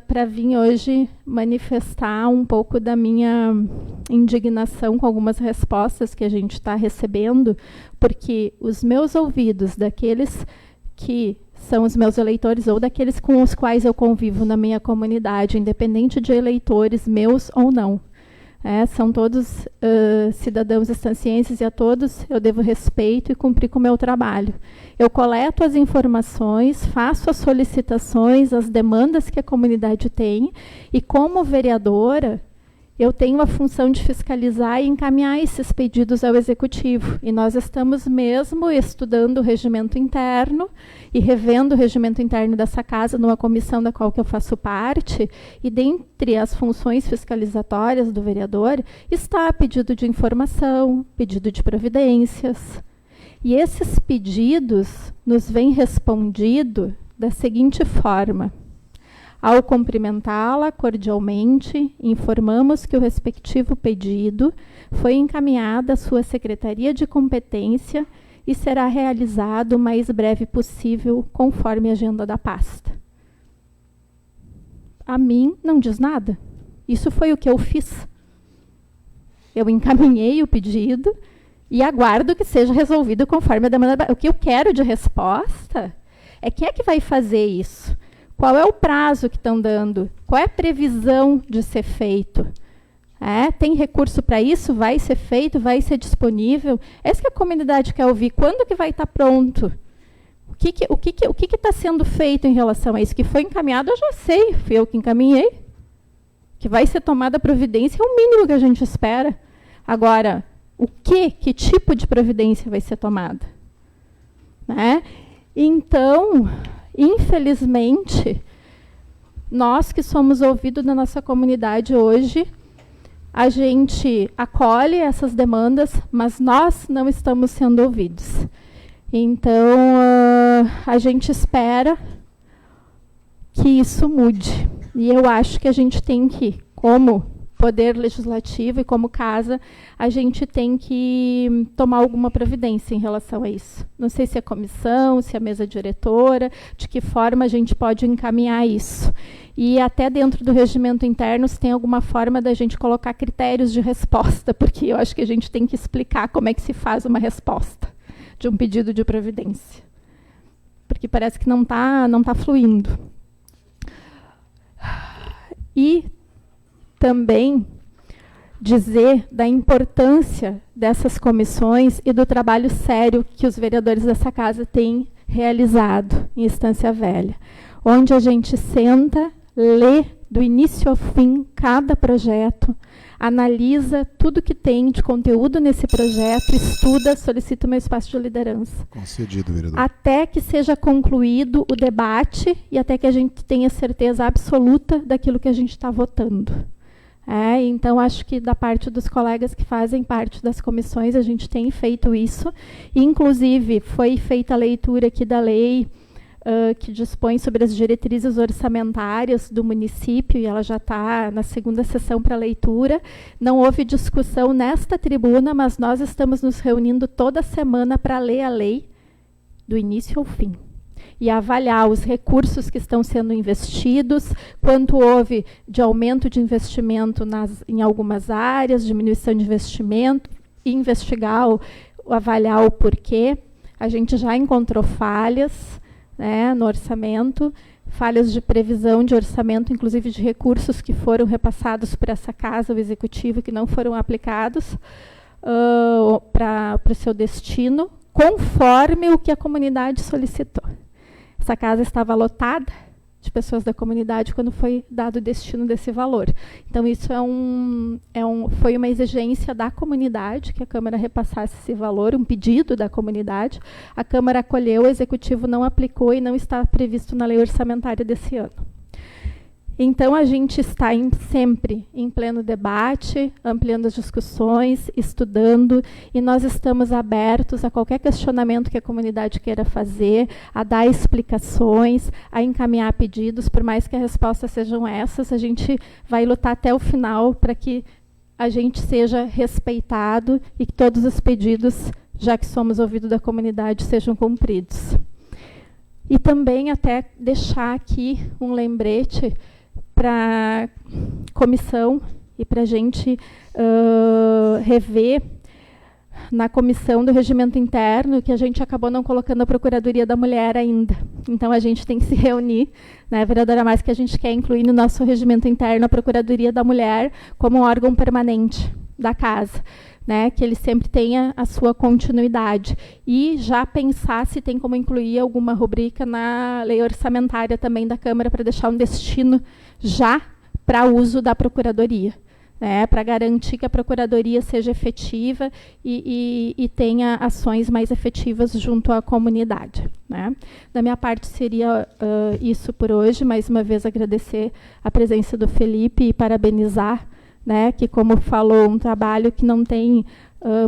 para vir hoje manifestar um pouco da minha indignação com algumas respostas que a gente está recebendo, porque os meus ouvidos, daqueles que são os meus eleitores ou daqueles com os quais eu convivo na minha comunidade, independente de eleitores meus ou não, são todos cidadãos estancienses e a todos eu devo respeito e cumprir com o meu trabalho. Eu coleto as informações, faço as solicitações, as demandas que a comunidade tem e, como vereadora, eu tenho a função de fiscalizar e encaminhar esses pedidos ao Executivo. E nós estamos mesmo estudando o regimento interno e revendo o regimento interno dessa casa numa comissão da qual que eu faço parte. E dentre as funções fiscalizatórias do vereador está pedido de informação, pedido de providências. E esses pedidos nos vêm respondido da seguinte forma: ao cumprimentá-la cordialmente, informamos que o respectivo pedido foi encaminhado à sua secretaria de competência e será realizado o mais breve possível, conforme a agenda da pasta. A mim não diz nada. Isso foi o que eu fiz. Eu encaminhei o pedido e aguardo que seja resolvido conforme a demanda. O que eu quero de resposta é quem é que vai fazer isso? Qual é o prazo que estão dando? Qual é a previsão de ser feito? Tem recurso para isso? Vai ser feito? Vai ser disponível? É isso que a comunidade quer ouvir. Quando que vai estar pronto? O que está sendo feito em relação a isso? Que foi encaminhado, eu já sei. Fui eu que encaminhei. Que vai ser tomada providência é o mínimo que a gente espera. Agora, que tipo de providência vai ser tomada? Então, infelizmente, nós que somos ouvidos na nossa comunidade hoje, a gente acolhe essas demandas, mas nós não estamos sendo ouvidos. Então, a gente espera que isso mude. E eu acho que a gente tem que, como Poder Legislativo e como casa, a gente tem que tomar alguma providência em relação a isso. Não sei se é comissão, se é a mesa diretora, de que forma a gente pode encaminhar isso. E até dentro do regimento interno, se tem alguma forma da gente colocar critérios de resposta, porque eu acho que a gente tem que explicar como é que se faz uma resposta de um pedido de providência. Porque parece que não tá fluindo. E também dizer da importância dessas comissões e do trabalho sério que os vereadores dessa casa têm realizado em Estância Velha, onde a gente senta, lê do início ao fim cada projeto, analisa tudo que tem de conteúdo nesse projeto, estuda, solicita o meu espaço de liderança. Concedido, vereador. Até que seja concluído o debate e até que a gente tenha certeza absoluta daquilo que a gente está votando. Então, acho que da parte dos colegas que fazem parte das comissões, a gente tem feito isso. Inclusive, foi feita a leitura aqui da lei que dispõe sobre as diretrizes orçamentárias do município, e ela já está na segunda sessão para leitura. Não houve discussão nesta tribuna, mas nós estamos nos reunindo toda semana para ler a lei do início ao fim. E avaliar os recursos que estão sendo investidos, quanto houve de aumento de investimento em algumas áreas, diminuição de investimento, e investigar, avaliar o porquê. A gente já encontrou falhas no orçamento, falhas de previsão de orçamento, inclusive de recursos que foram repassados para essa casa, o executivo, que não foram aplicados para o seu destino, conforme o que a comunidade solicitou. Essa casa estava lotada de pessoas da comunidade quando foi dado o destino desse valor. Então, isso foi uma exigência da comunidade, que a Câmara repassasse esse valor, um pedido da comunidade. A Câmara acolheu, o Executivo não aplicou e não está previsto na lei orçamentária desse ano. Então, a gente está sempre em pleno debate, ampliando as discussões, estudando, e nós estamos abertos a qualquer questionamento que a comunidade queira fazer, a dar explicações, a encaminhar pedidos, por mais que as respostas sejam essas, a gente vai lutar até o final para que a gente seja respeitado e que todos os pedidos, já que somos ouvidos da comunidade, sejam cumpridos. E também até deixar aqui um lembrete para a comissão e para a gente rever na comissão do regimento interno, que a gente acabou não colocando a Procuradoria da Mulher ainda. Então, a gente tem que se reunir, vereadora Mais, que a gente quer incluir no nosso regimento interno a Procuradoria da Mulher como um órgão permanente da casa, que ele sempre tenha a sua continuidade. E já pensar se tem como incluir alguma rubrica na lei orçamentária também da Câmara para deixar um destino já para uso da Procuradoria. né, para garantir que a Procuradoria seja efetiva e tenha ações mais efetivas junto à comunidade, né. Da minha parte seria isso por hoje. Mais uma vez agradecer a presença do Felipe e parabenizar, né, que, como falou, um trabalho que não tem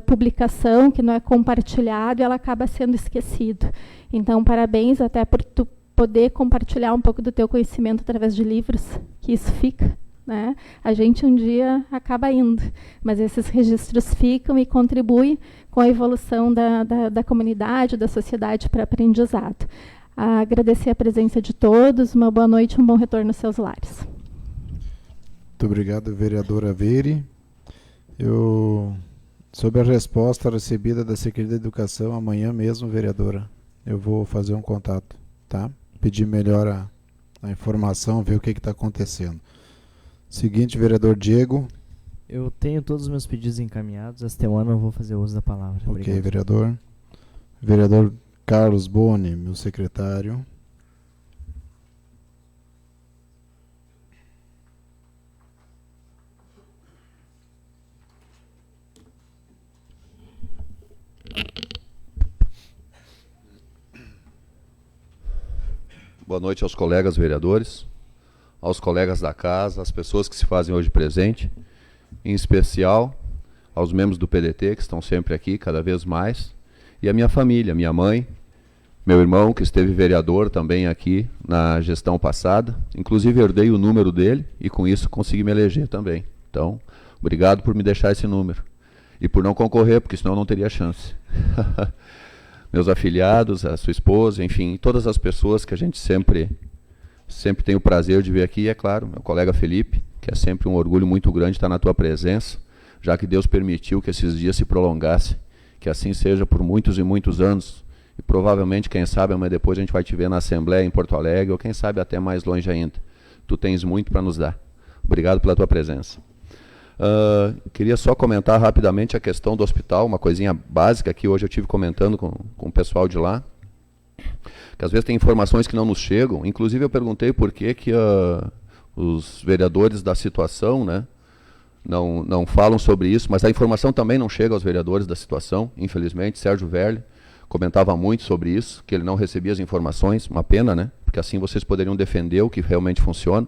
publicação, que não é compartilhado, ela acaba sendo esquecido. Então, parabéns até por tu poder compartilhar um pouco do teu conhecimento através de livros, que isso fica, né? A gente um dia acaba indo, mas esses registros ficam e contribuem com a evolução da comunidade, da sociedade para aprendizado. Agradecer a presença de todos, uma boa noite e um bom retorno aos seus lares. Muito obrigado, vereadora Veire. Sobre a resposta recebida da Secretaria da Educação, amanhã mesmo, vereadora, eu vou fazer um contato, tá? Pedir melhor a informação, ver o que está acontecendo. Seguinte, vereador Diego. Eu tenho todos os meus pedidos encaminhados. Esta semana eu vou fazer uso da palavra. Ok, Obrigado. vereador. Vereador Carlos Boni, meu secretário. Boa noite aos colegas vereadores, aos colegas da casa, às pessoas que se fazem hoje presente, em especial aos membros do PDT, que estão sempre aqui, cada vez mais, e a minha família, minha mãe, meu irmão, que esteve vereador também aqui na gestão passada, inclusive herdei o número dele e com isso consegui me eleger também. Então, obrigado por me deixar esse número e por não concorrer, porque senão eu não teria chance. Meus afiliados, a sua esposa, enfim, todas as pessoas que a gente sempre tem o prazer de ver aqui, e é claro, meu colega Felipe, que é sempre um orgulho muito grande estar na tua presença, já que Deus permitiu que esses dias se prolongassem, que assim seja por muitos e muitos anos, e provavelmente, quem sabe, amanhã depois a gente vai te ver na Assembleia em Porto Alegre, ou quem sabe até mais longe ainda. Tu tens muito para nos dar. Obrigado pela tua presença. Queria só comentar rapidamente a questão do hospital, uma coisinha básica que hoje eu tive comentando com o pessoal de lá, que às vezes tem informações que não nos chegam. Inclusive eu perguntei por que os vereadores da situação, né, não falam sobre isso, mas a informação também não chega aos vereadores da situação, infelizmente. Sérgio Verli comentava muito sobre isso, que ele não recebia as informações, uma pena, né, porque assim vocês poderiam defender o que realmente funciona.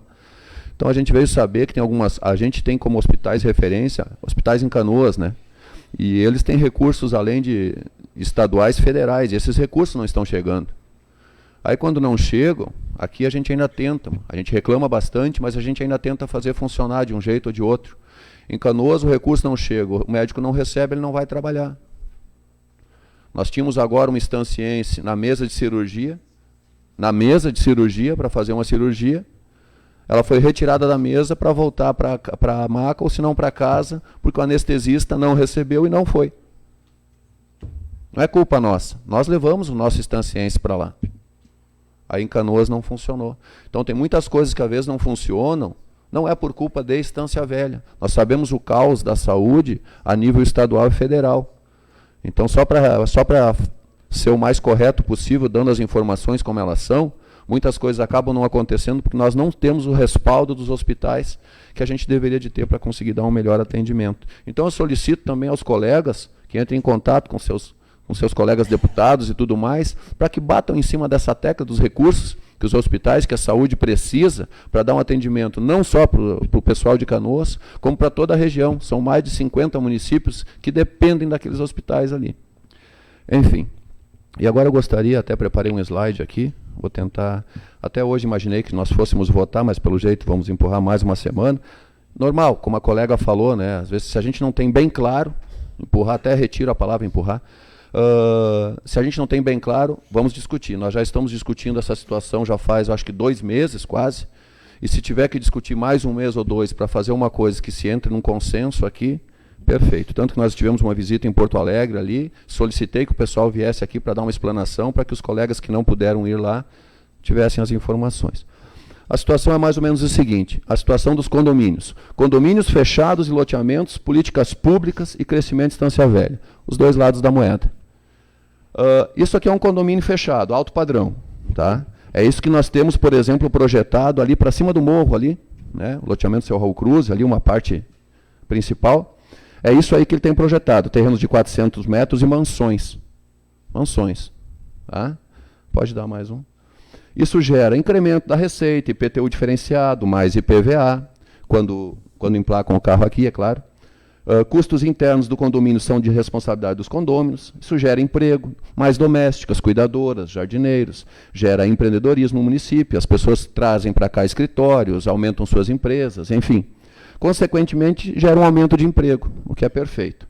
Então a gente veio saber que tem a gente tem como hospitais referência, hospitais em Canoas, né? E eles têm recursos além de estaduais, federais, e esses recursos não estão chegando. Aí quando não chegam, aqui a gente ainda tenta, a gente reclama bastante, mas a gente ainda tenta fazer funcionar de um jeito ou de outro. Em Canoas o recurso não chega, o médico não recebe, ele não vai trabalhar. Nós tínhamos agora uma estanciense na mesa de cirurgia para fazer uma cirurgia. Ela foi retirada da mesa para voltar para a maca, ou se não para casa, porque o anestesista não recebeu e não foi. Não é culpa nossa. Nós levamos o nosso estanciense para lá. Aí em Canoas não funcionou. Então tem muitas coisas que às vezes não funcionam, não é por culpa de Estância Velha. Nós sabemos o caos da saúde a nível estadual e federal. Então só para ser o mais correto possível, dando as informações como elas são, muitas coisas acabam não acontecendo porque nós não temos o respaldo dos hospitais que a gente deveria de ter para conseguir dar um melhor atendimento. Então eu solicito também aos colegas que entrem em contato com seus colegas deputados e tudo mais, para que batam em cima dessa tecla dos recursos que os hospitais, que a saúde precisa para dar um atendimento não só para o pessoal de Canoas, como para toda a região. São mais de 50 municípios que dependem daqueles hospitais ali. Enfim, e agora eu gostaria, até preparei um slide aqui, vou tentar, até hoje imaginei que nós fôssemos votar, mas pelo jeito vamos empurrar mais uma semana. Normal, como a colega falou, né? Às vezes se a gente não tem bem claro, empurrar, até retiro a palavra empurrar, se a gente não tem bem claro, vamos discutir. Nós já estamos discutindo essa situação já faz, acho que 2 meses quase, e se tiver que discutir mais 1 mês ou 2 para fazer uma coisa que se entre num consenso aqui, perfeito. Tanto que nós tivemos uma visita em Porto Alegre ali, solicitei que o pessoal viesse aqui para dar uma explanação, para que os colegas que não puderam ir lá tivessem as informações. A situação é mais ou menos o seguinte, a situação dos condomínios. Condomínios fechados e loteamentos, políticas públicas e crescimento de Estância Velha. Os 2 lados da moeda. Isso aqui é um condomínio fechado, alto padrão. Tá? É isso que nós temos, por exemplo, projetado ali para cima do morro, ali, né? O loteamento Seu Raul Cruz, ali uma parte principal. É isso aí que ele tem projetado, terrenos de 400 metros e mansões. Mansões. Tá? Pode dar mais um. Isso gera incremento da receita, IPTU diferenciado, mais IPVA, quando emplacam o carro aqui, é claro. Custos internos do condomínio são de responsabilidade dos condôminos. Isso gera emprego, mais domésticas, cuidadoras, jardineiros. Gera empreendedorismo no município. As pessoas trazem para cá escritórios, aumentam suas empresas, enfim. Consequentemente, gera um aumento de emprego, o que é perfeito.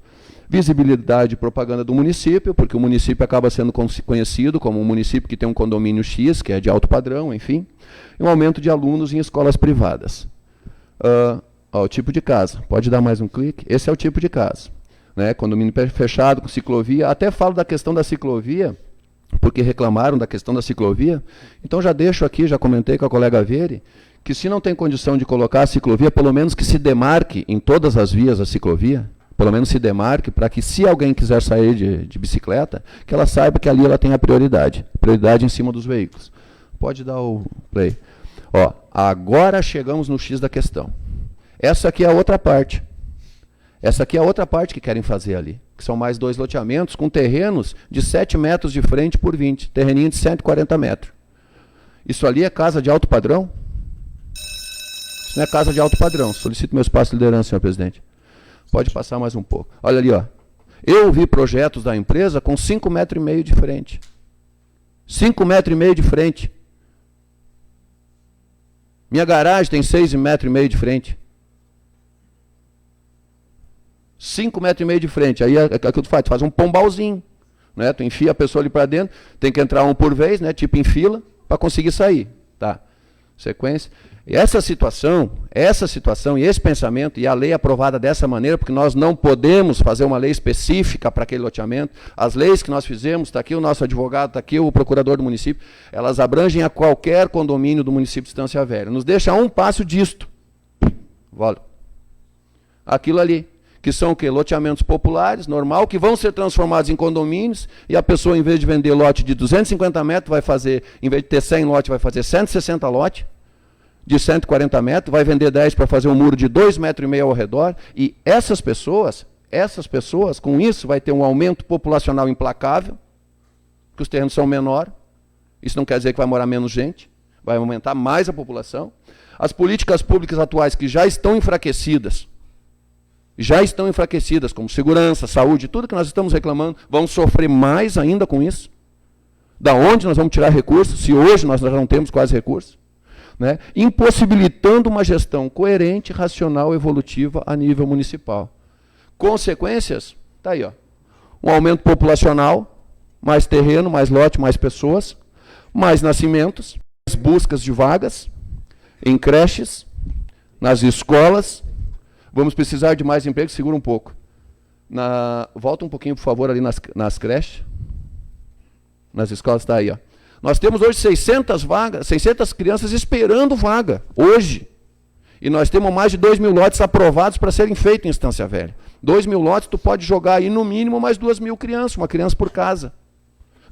Visibilidade e propaganda do município, porque o município acaba sendo conhecido como um município que tem um condomínio X, que é de alto padrão, enfim. E um aumento de alunos em escolas privadas. O tipo de casa. Pode dar mais um clique? Esse é o tipo de casa. Né? Condomínio fechado, com ciclovia. Até falo da questão da ciclovia, porque reclamaram da questão da ciclovia. Então já deixo aqui, já comentei com a colega Vere, que se não tem condição de colocar a ciclovia, pelo menos que se demarque em todas as vias a ciclovia, pelo menos se demarque, para que se alguém quiser sair de bicicleta, que ela saiba que ali ela tem a prioridade em cima dos veículos. Pode dar o play. Ó, agora chegamos no X da questão. Essa aqui é a outra parte. Essa aqui é a outra parte que querem fazer ali, que são mais 2 loteamentos com terrenos de 7 metros de frente por 20, terreninho de 140 metros. Isso ali é casa de alto padrão? Isso não é casa de alto padrão. Solicito meu espaço de liderança, senhor presidente. Pode passar mais um pouco. Olha ali, ó. Eu vi projetos da empresa com 5,5 metros de frente. 5,5 metros de frente. Minha garagem tem 6,5 metros de frente. 5,5 metros de frente. Aí é o que tu faz? Tu faz um pombalzinho. Né? Tu enfia a pessoa ali para dentro, tem que entrar um por vez, né? Tipo em fila, para conseguir sair. Tá. Sequência. E essa situação e esse pensamento, e a lei aprovada dessa maneira, porque nós não podemos fazer uma lei específica para aquele loteamento. As leis que nós fizemos, está aqui o nosso advogado, está aqui o procurador do município, elas abrangem a qualquer condomínio do município de Estância Velha. Nos deixa a um passo disto. Aquilo ali, que são o quê? Loteamentos populares, normal, que vão ser transformados em condomínios, e a pessoa, em vez de vender lote de 250 metros, vai fazer, em vez de ter 100 lotes, vai fazer 160 lotes, de 140 metros, vai vender 10 para fazer um muro de 2,5 metros ao redor, e essas pessoas, com isso, vai ter um aumento populacional implacável, que os terrenos são menores, isso não quer dizer que vai morar menos gente, vai aumentar mais a população. As políticas públicas atuais, que já estão enfraquecidas, como segurança, saúde, tudo que nós estamos reclamando, vão sofrer mais ainda com isso. Da onde nós vamos tirar recursos, se hoje nós já não temos quase recursos? Né? Impossibilitando uma gestão coerente, racional, evolutiva a nível municipal. Consequências? Está aí, ó. Um aumento populacional, mais terreno, mais lote, mais pessoas, mais nascimentos, mais buscas de vagas, em creches, nas escolas. Vamos precisar de mais emprego, segura um pouco. Volta um pouquinho, por favor, ali nas creches. Nas escolas, está aí, ó. Nós temos hoje 600 vagas, 600 crianças esperando vaga, hoje. E nós temos mais de 2.000 lotes aprovados para serem feitos em Estância Velha. 2.000 lotes, tu pode jogar aí no mínimo mais 2.000 crianças, uma criança por casa.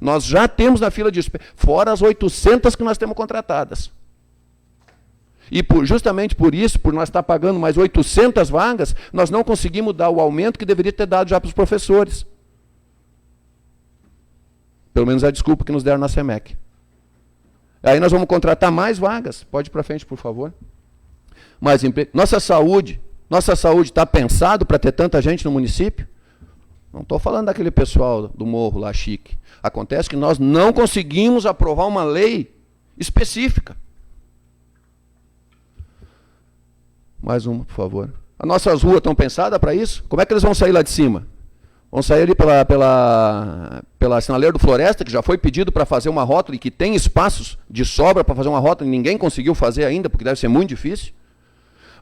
Nós já temos na fila de espera, fora as 800 que nós temos contratadas. E justamente por isso, por nós estar pagando mais 800 vagas, nós não conseguimos dar o aumento que deveria ter dado já para os professores. Pelo menos a desculpa que nos deram na SEMEC. Aí nós vamos contratar mais vagas. Pode ir para frente, por favor. Mais emprego. Nossa saúde está pensado para ter tanta gente no município? Não estou falando daquele pessoal do morro lá chique. Acontece que nós não conseguimos aprovar uma lei específica. Mais uma, por favor. As nossas ruas estão pensadas para isso? Como é que eles vão sair lá de cima? Vão sair ali pela sinaleira do Floresta, que já foi pedido para fazer uma rótula e que tem espaços de sobra para fazer uma rótula e ninguém conseguiu fazer ainda, porque deve ser muito difícil.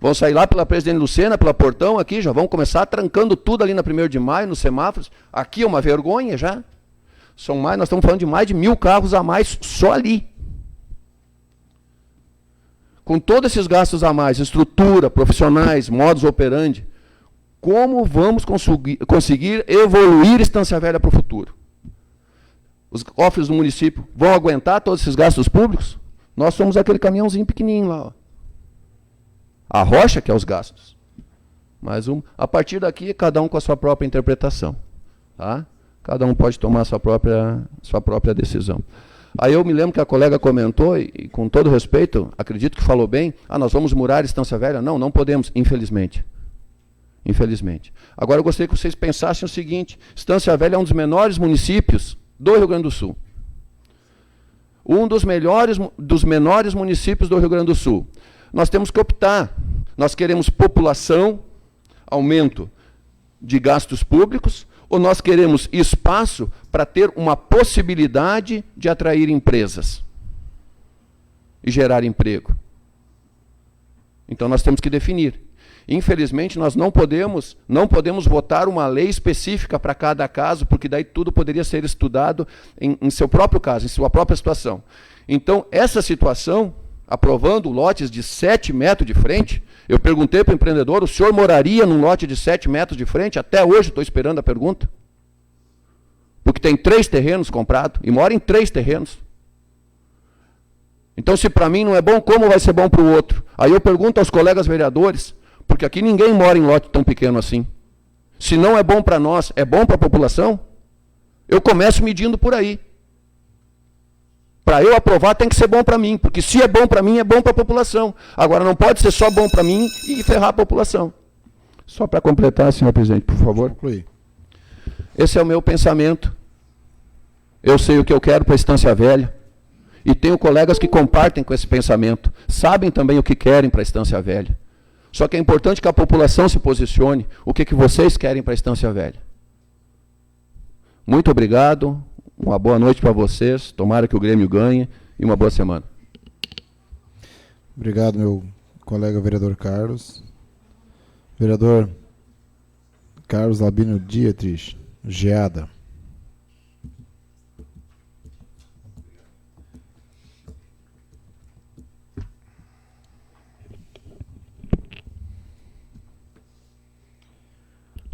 Vão sair lá pela Presidente Lucena, pela Portão aqui, já vão começar trancando tudo ali na 1º de maio, nos semáforos. Aqui é uma vergonha já. Nós estamos falando de mais de 1.000 carros a mais só ali. Com todos esses gastos a mais, estrutura, profissionais, modus operandi, como vamos conseguir evoluir Estância Velha para o futuro? Os cofres do município vão aguentar todos esses gastos públicos? Nós somos aquele caminhãozinho pequenininho lá. Ó. A rocha que é os gastos. Mais uma. A partir daqui, cada um com a sua própria interpretação. Tá? Cada um pode tomar a sua própria decisão. Aí eu me lembro que a colega comentou, e com todo respeito, acredito que falou bem, nós vamos murar Estância Velha? Não, não podemos, infelizmente. Infelizmente. Agora eu gostaria que vocês pensassem o seguinte, Estância Velha é um dos menores municípios do Rio Grande do Sul. Um dos menores municípios do Rio Grande do Sul. Nós temos que optar. Nós queremos população, aumento de gastos públicos, ou nós queremos espaço para ter uma possibilidade de atrair empresas e gerar emprego? Então nós temos que definir. Infelizmente, nós não podemos votar uma lei específica para cada caso, porque daí tudo poderia ser estudado em seu próprio caso, em sua própria situação. Então, essa situação, aprovando lotes de 7 metros de frente, eu perguntei para o empreendedor, o senhor moraria num lote de 7 metros de frente? Até hoje estou esperando a pergunta. Porque tem 3 terrenos comprados, e mora em 3 terrenos. Então, se para mim não é bom, como vai ser bom para o outro? Aí eu pergunto aos colegas vereadores, porque aqui ninguém mora em lote tão pequeno assim. Se não é bom para nós, é bom para a população? Eu começo medindo por aí. Para eu aprovar tem que ser bom para mim, porque se é bom para mim, é bom para a população. Agora não pode ser só bom para mim e ferrar a população. Só para completar, senhor presidente, por favor. Concluir. Esse é o meu pensamento. Eu sei o que eu quero para a Estância Velha. E tenho colegas que compartem com esse pensamento. Sabem também o que querem para a Estância Velha. Só que é importante que a população se posicione. O que vocês querem para a Estância Velha? Muito obrigado. Uma boa noite para vocês. Tomara que o Grêmio ganhe. E uma boa semana. Obrigado, meu colega vereador Carlos. Vereador Carlos Labino Dietrich, Geada.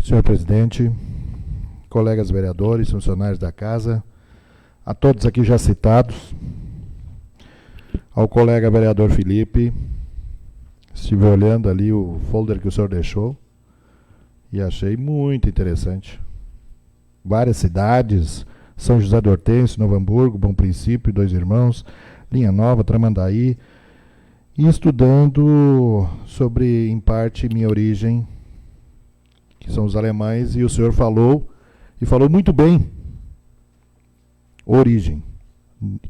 Senhor presidente, colegas vereadores, funcionários da casa, a todos aqui já citados, ao colega vereador Felipe, estive olhando ali o folder que o senhor deixou e achei muito interessante. Várias cidades, São José do Hortêncio, Novo Hamburgo, Bom Princípio, Dois Irmãos, Linha Nova, Tramandaí, e estudando sobre, em parte, minha origem, que são os alemães, e o senhor falou, e falou muito bem, origem.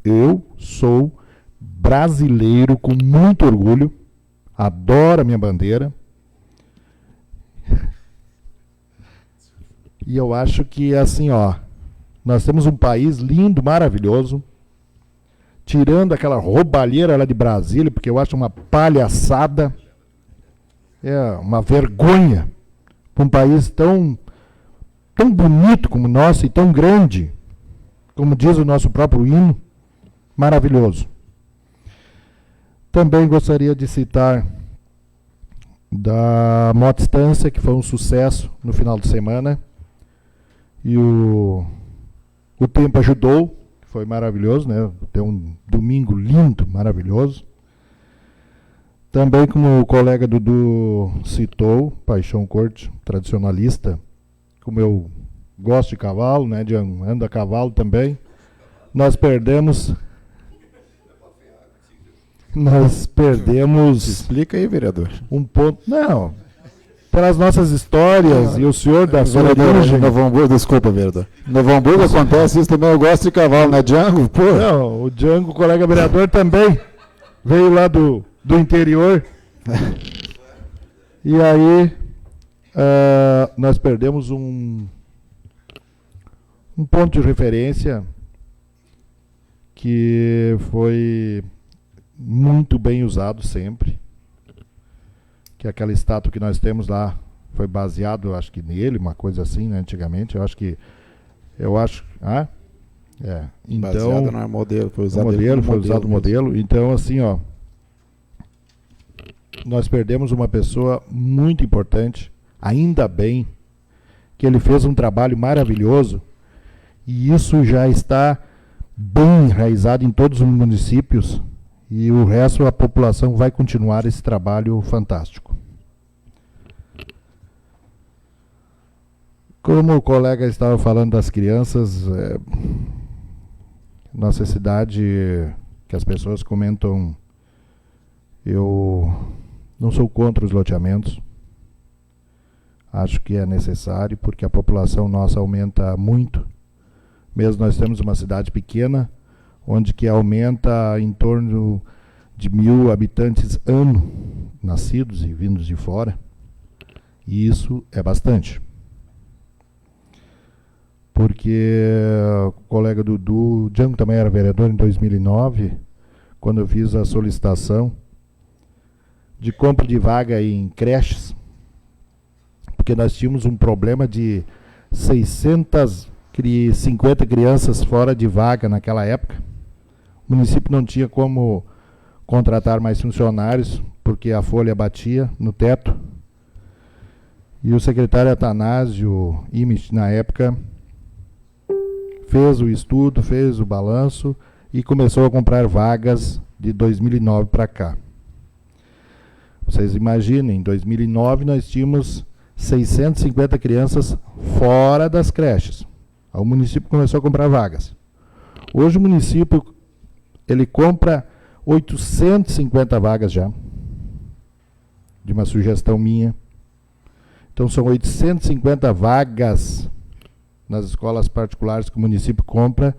Eu sou brasileiro com muito orgulho, adoro a minha bandeira, e eu acho que, assim, nós temos um país lindo, maravilhoso, tirando aquela roubalheira lá de Brasília, porque eu acho uma palhaçada, é uma vergonha, um país tão bonito como o nosso e tão grande, como diz o nosso próprio hino, maravilhoso. Também gostaria de citar da Moto Estância, que foi um sucesso no final de semana, e o tempo ajudou, foi maravilhoso, né? Ter um domingo lindo, maravilhoso. Também, como o colega Dudu citou, Paixão Corte, tradicionalista, como eu gosto de cavalo, né, ando a cavalo também, nós perdemos... Explica aí, vereador. Um ponto... Não, pelas nossas histórias, e o senhor da sua origem... Novo Hamburgo, desculpa, vereador. Novo Hamburgo acontece isso também, eu gosto de cavalo, né, Django? Pô. Não, o Django, colega vereador, também veio lá do interior. E aí nós perdemos um ponto de referência que foi muito bem usado sempre, que aquela estátua que nós temos lá foi baseado, acho que nele, uma coisa assim, né, antigamente, então, baseado no modelo, foi usado o modelo. Então, assim, nós perdemos uma pessoa muito importante, ainda bem que ele fez um trabalho maravilhoso, e isso já está bem enraizado em todos os municípios, e o resto, a população vai continuar esse trabalho fantástico. Como o colega estava falando das crianças, nossa cidade, que as pessoas comentam, eu não sou contra os loteamentos. Acho que é necessário, porque a população nossa aumenta muito. Mesmo nós temos uma cidade pequena, onde que aumenta em torno de 1.000 habitantes ano, nascidos e vindos de fora. E isso é bastante. Porque o colega Dudu, o Django também era vereador em 2009, quando eu fiz a solicitação de compra de vaga em creches, porque nós tínhamos um problema de 650 crianças fora de vaga naquela época. O município não tinha como contratar mais funcionários, porque a folha batia no teto. E o secretário Atanásio Imich, na época, fez o estudo, fez o balanço e começou a comprar vagas de 2009 para cá. Vocês imaginem, em 2009 nós tínhamos 650 crianças fora das creches. O município começou a comprar vagas. Hoje o município ele compra 850 vagas já, de uma sugestão minha. Então são 850 vagas nas escolas particulares que o município compra,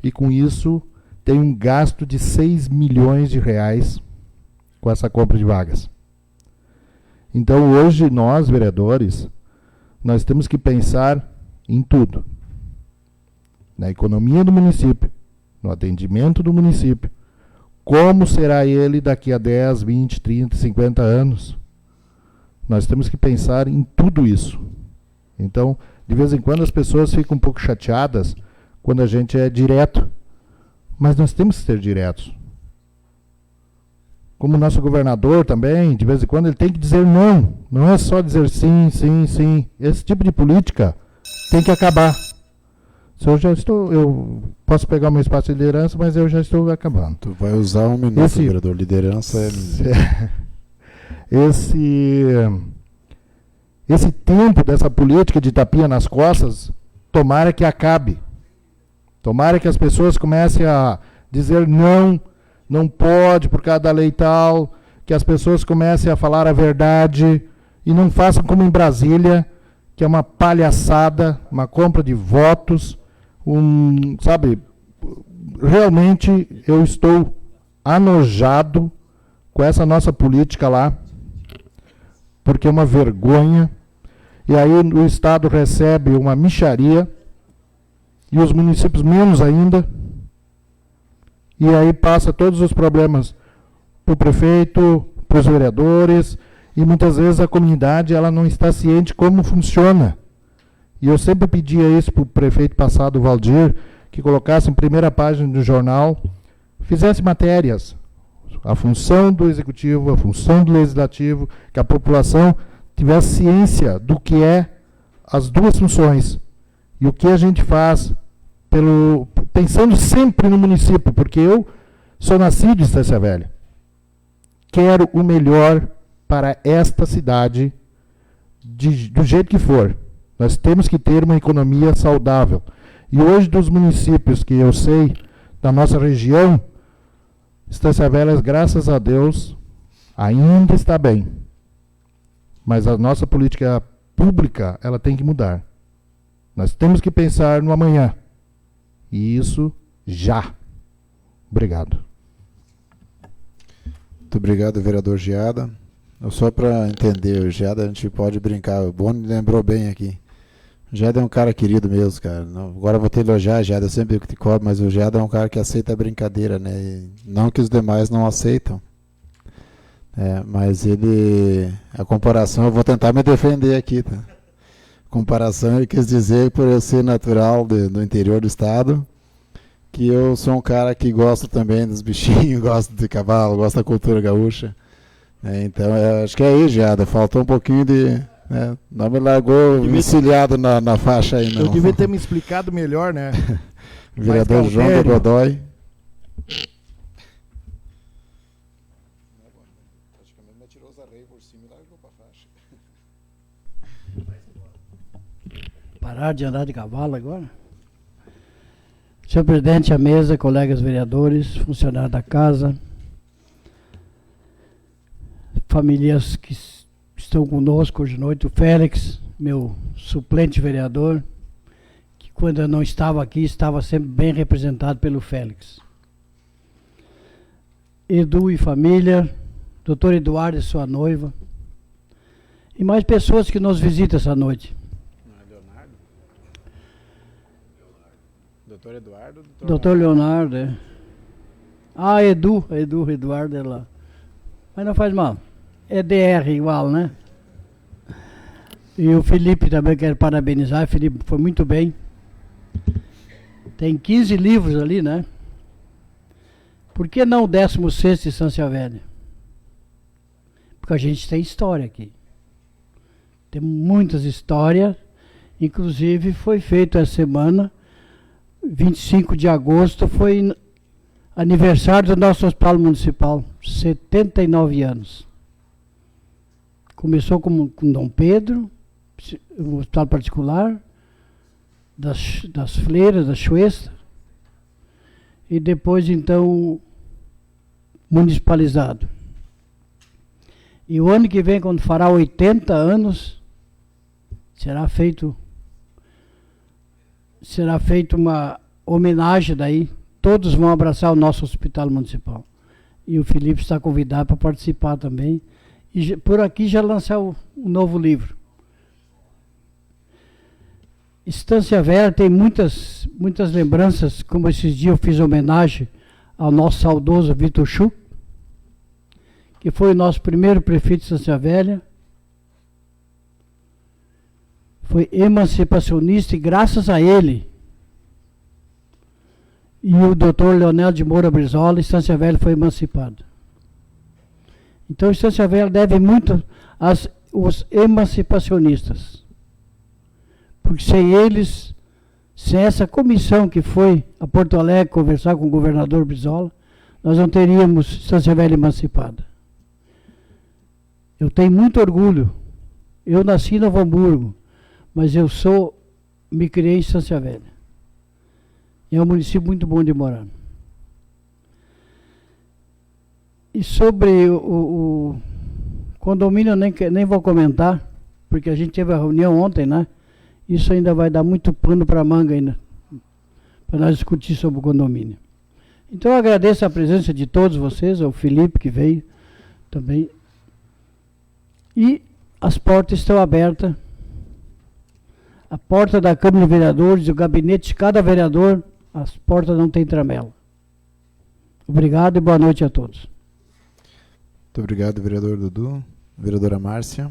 e com isso tem um gasto de 6 milhões de reais com essa compra de vagas. Então hoje nós, vereadores, nós temos que pensar em tudo. Na economia do município, no atendimento do município, como será ele daqui a 10, 20, 30, 50 anos. Nós temos que pensar em tudo isso. Então, de vez em quando as pessoas ficam um pouco chateadas quando a gente é direto. Mas nós temos que ser diretos. Como o nosso governador também, de vez em quando ele tem que dizer não. Não é só dizer sim, sim, sim. Esse tipo de política tem que acabar. Eu posso pegar o meu espaço de liderança, mas eu já estou acabando. Tu vai usar um minuto, vereador. Liderança Esse tempo dessa política de tapinha nas costas, tomara que acabe. Tomara que as pessoas comecem a dizer não, não pode por causa da lei tal, que as pessoas comecem a falar a verdade e não façam como em Brasília, que é uma palhaçada, uma compra de votos, sabe, realmente eu estou anojado com essa nossa política lá, porque é uma vergonha. E aí o Estado recebe uma mixaria, e os municípios menos ainda, e aí passa todos os problemas para o prefeito, para os vereadores, e muitas vezes a comunidade ela não está ciente como funciona. E eu sempre pedia isso para o prefeito passado, Valdir, que colocasse em primeira página do jornal, fizesse matérias, a função do executivo, a função do legislativo, que a população tivesse ciência do que é as duas funções e o que a gente faz pensando sempre no município, porque eu sou nascido em Estância Velha. Quero o melhor para esta cidade do jeito que for. Nós temos que ter uma economia saudável. E hoje, dos municípios que eu sei, da nossa região, Estância Velha, graças a Deus, ainda está bem. Mas a nossa política pública, ela tem que mudar. Nós temos que pensar no amanhã. E isso já. Obrigado. Muito obrigado, vereador Giada. Só para entender, o Giada a gente pode brincar. O Boni lembrou bem aqui. O Giada é um cara querido mesmo, cara. Não, agora eu vou te elogiar, Giada, eu sempre digo que te cobro, mas o Giada é um cara que aceita a brincadeira, né? E não que os demais não aceitam. Mas a comparação, eu vou tentar me defender aqui, tá? Comparação, ele quis dizer, por eu ser natural do interior do estado, que eu sou um cara que gosta também dos bichinhos, gosta de cavalo, gosta da cultura gaúcha. Então, acho que é aí, Giada, faltou um pouquinho de... não me largou encilhado na faixa aí, não. Eu devia ter me explicado melhor, né? Vereador João de Godoy. parar de andar de cavalo agora. Senhor presidente, a mesa, colegas vereadores, funcionários da casa, famílias que estão conosco hoje à noite, o Félix, meu suplente vereador, que quando eu não estava aqui, estava sempre bem representado pelo Félix. Edu e família, doutor Eduardo e sua noiva, e mais pessoas que nos visitam essa noite. Leonardo? Doutor Eduardo? Doutor Leonardo, é. Ah, Eduardo é lá. Mas não faz mal. É DR igual, né? E o Felipe também quero parabenizar. O Felipe foi muito bem. Tem 15 livros ali, né? Por que não o 16º de Sância Velha? Porque a gente tem história aqui. Tem muitas histórias. Inclusive foi feito essa semana, 25 de agosto, foi aniversário do nosso hospital municipal. 79 anos. Começou com Dom Pedro, um hospital particular, das Fleiras, da Chuesta, e depois, então, municipalizado. E o ano que vem, quando fará 80 anos, será feito uma homenagem daí. Todos vão abraçar o nosso hospital municipal. E o Felipe está convidado para participar também. E por aqui já lançar um novo livro. Estância Velha tem muitas lembranças, como esses dias eu fiz homenagem ao nosso saudoso Vitor Schuch, que foi o nosso primeiro prefeito de Estância Velha. Foi emancipacionista e graças a ele e o doutor Leonel de Moura Brizola, Estância Velha foi emancipada. Então, Estância Velha deve muito aos emancipacionistas. Porque sem eles, sem essa comissão que foi a Porto Alegre conversar com o governador Brizola, nós não teríamos Estância Velha emancipada. Eu tenho muito orgulho. Eu nasci em Novo Hamburgo, mas me criei em Estância Velha. É um município muito bom de morar. E sobre o condomínio, eu nem vou comentar, porque a gente teve a reunião ontem, né? Isso ainda vai dar muito pano para manga ainda, para nós discutir sobre o condomínio. Então eu agradeço a presença de todos vocês, ao Felipe que veio também. E as portas estão abertas. A porta da Câmara de Vereadores, o gabinete de cada vereador, as portas não têm tramela. Obrigado e boa noite a todos. Muito obrigado, vereador Dudu. Vereadora Márcia.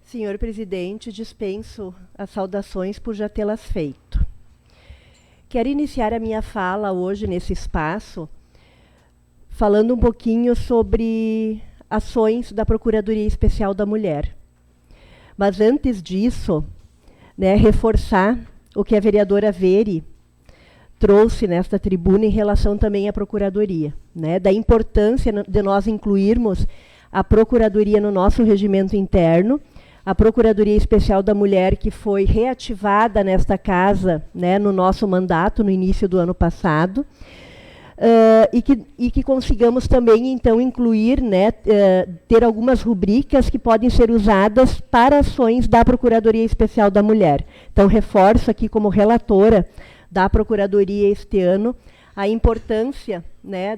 Senhor presidente, dispenso as saudações por já tê-las feito. Quero iniciar a minha fala hoje nesse espaço falando um pouquinho sobre ações da Procuradoria Especial da Mulher. Mas antes disso, né, reforçar o que a vereadora Veri trouxe nesta tribuna em relação também à Procuradoria, né, da importância de nós incluirmos a Procuradoria no nosso regimento interno, a Procuradoria Especial da Mulher, que foi reativada nesta casa, né, no nosso mandato, no início do ano passado, e que consigamos também, então, incluir, né, ter algumas rubricas que podem ser usadas para ações da Procuradoria Especial da Mulher. Então, reforço aqui como relatora da Procuradoria este ano a importância, né,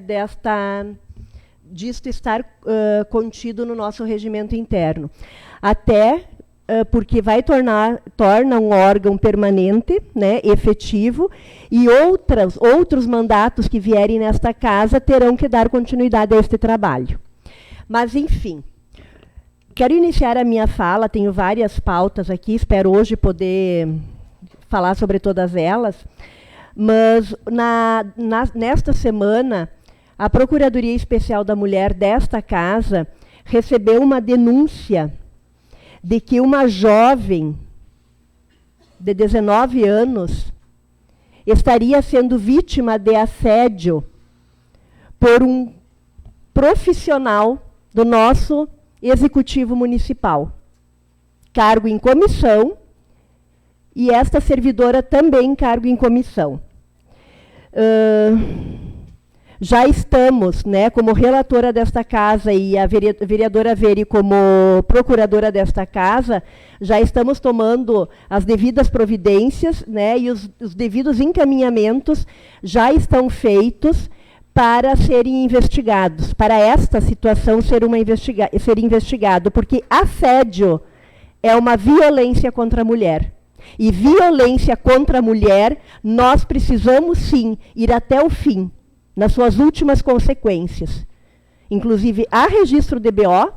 disto estar contido no nosso regimento interno. Até porque torna um órgão permanente, né, efetivo, e outros mandatos que vierem nesta casa terão que dar continuidade a este trabalho. Mas, enfim, quero iniciar a minha fala, tenho várias pautas aqui, espero hoje poder falar sobre todas elas, mas nesta semana, a Procuradoria Especial da Mulher desta casa recebeu uma denúncia de que uma jovem de 19 anos estaria sendo vítima de assédio por um profissional do nosso executivo municipal, cargo em comissão, e esta servidora também cargo em comissão. Já estamos, né, como relatora desta casa e a vereadora Veri como procuradora desta casa, já estamos tomando as devidas providências, né, e os devidos encaminhamentos já estão feitos para serem investigados, para esta situação ser investigado, porque assédio é uma violência contra a mulher. E violência contra a mulher, nós precisamos sim ir até o fim, nas suas últimas consequências. Inclusive, há registro de BO,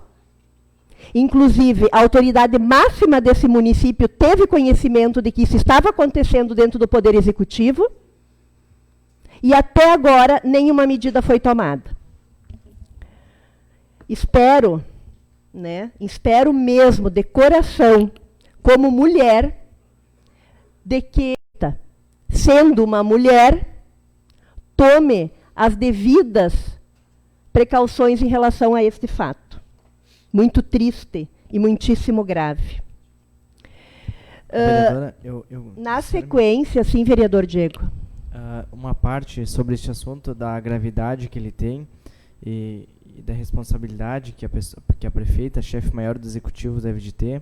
inclusive, a autoridade máxima desse município teve conhecimento de que isso estava acontecendo dentro do Poder Executivo, e até agora nenhuma medida foi tomada. Espero, né, espero mesmo, de coração, como mulher, de que, sendo uma mulher, tome as devidas precauções em relação a este fato. Muito triste e muitíssimo grave. Vereadora, Na sequência, sim, vereador Diego. Uma parte sobre este assunto da gravidade que ele tem e da responsabilidade que a prefeita, chefe maior do executivo, deve de ter.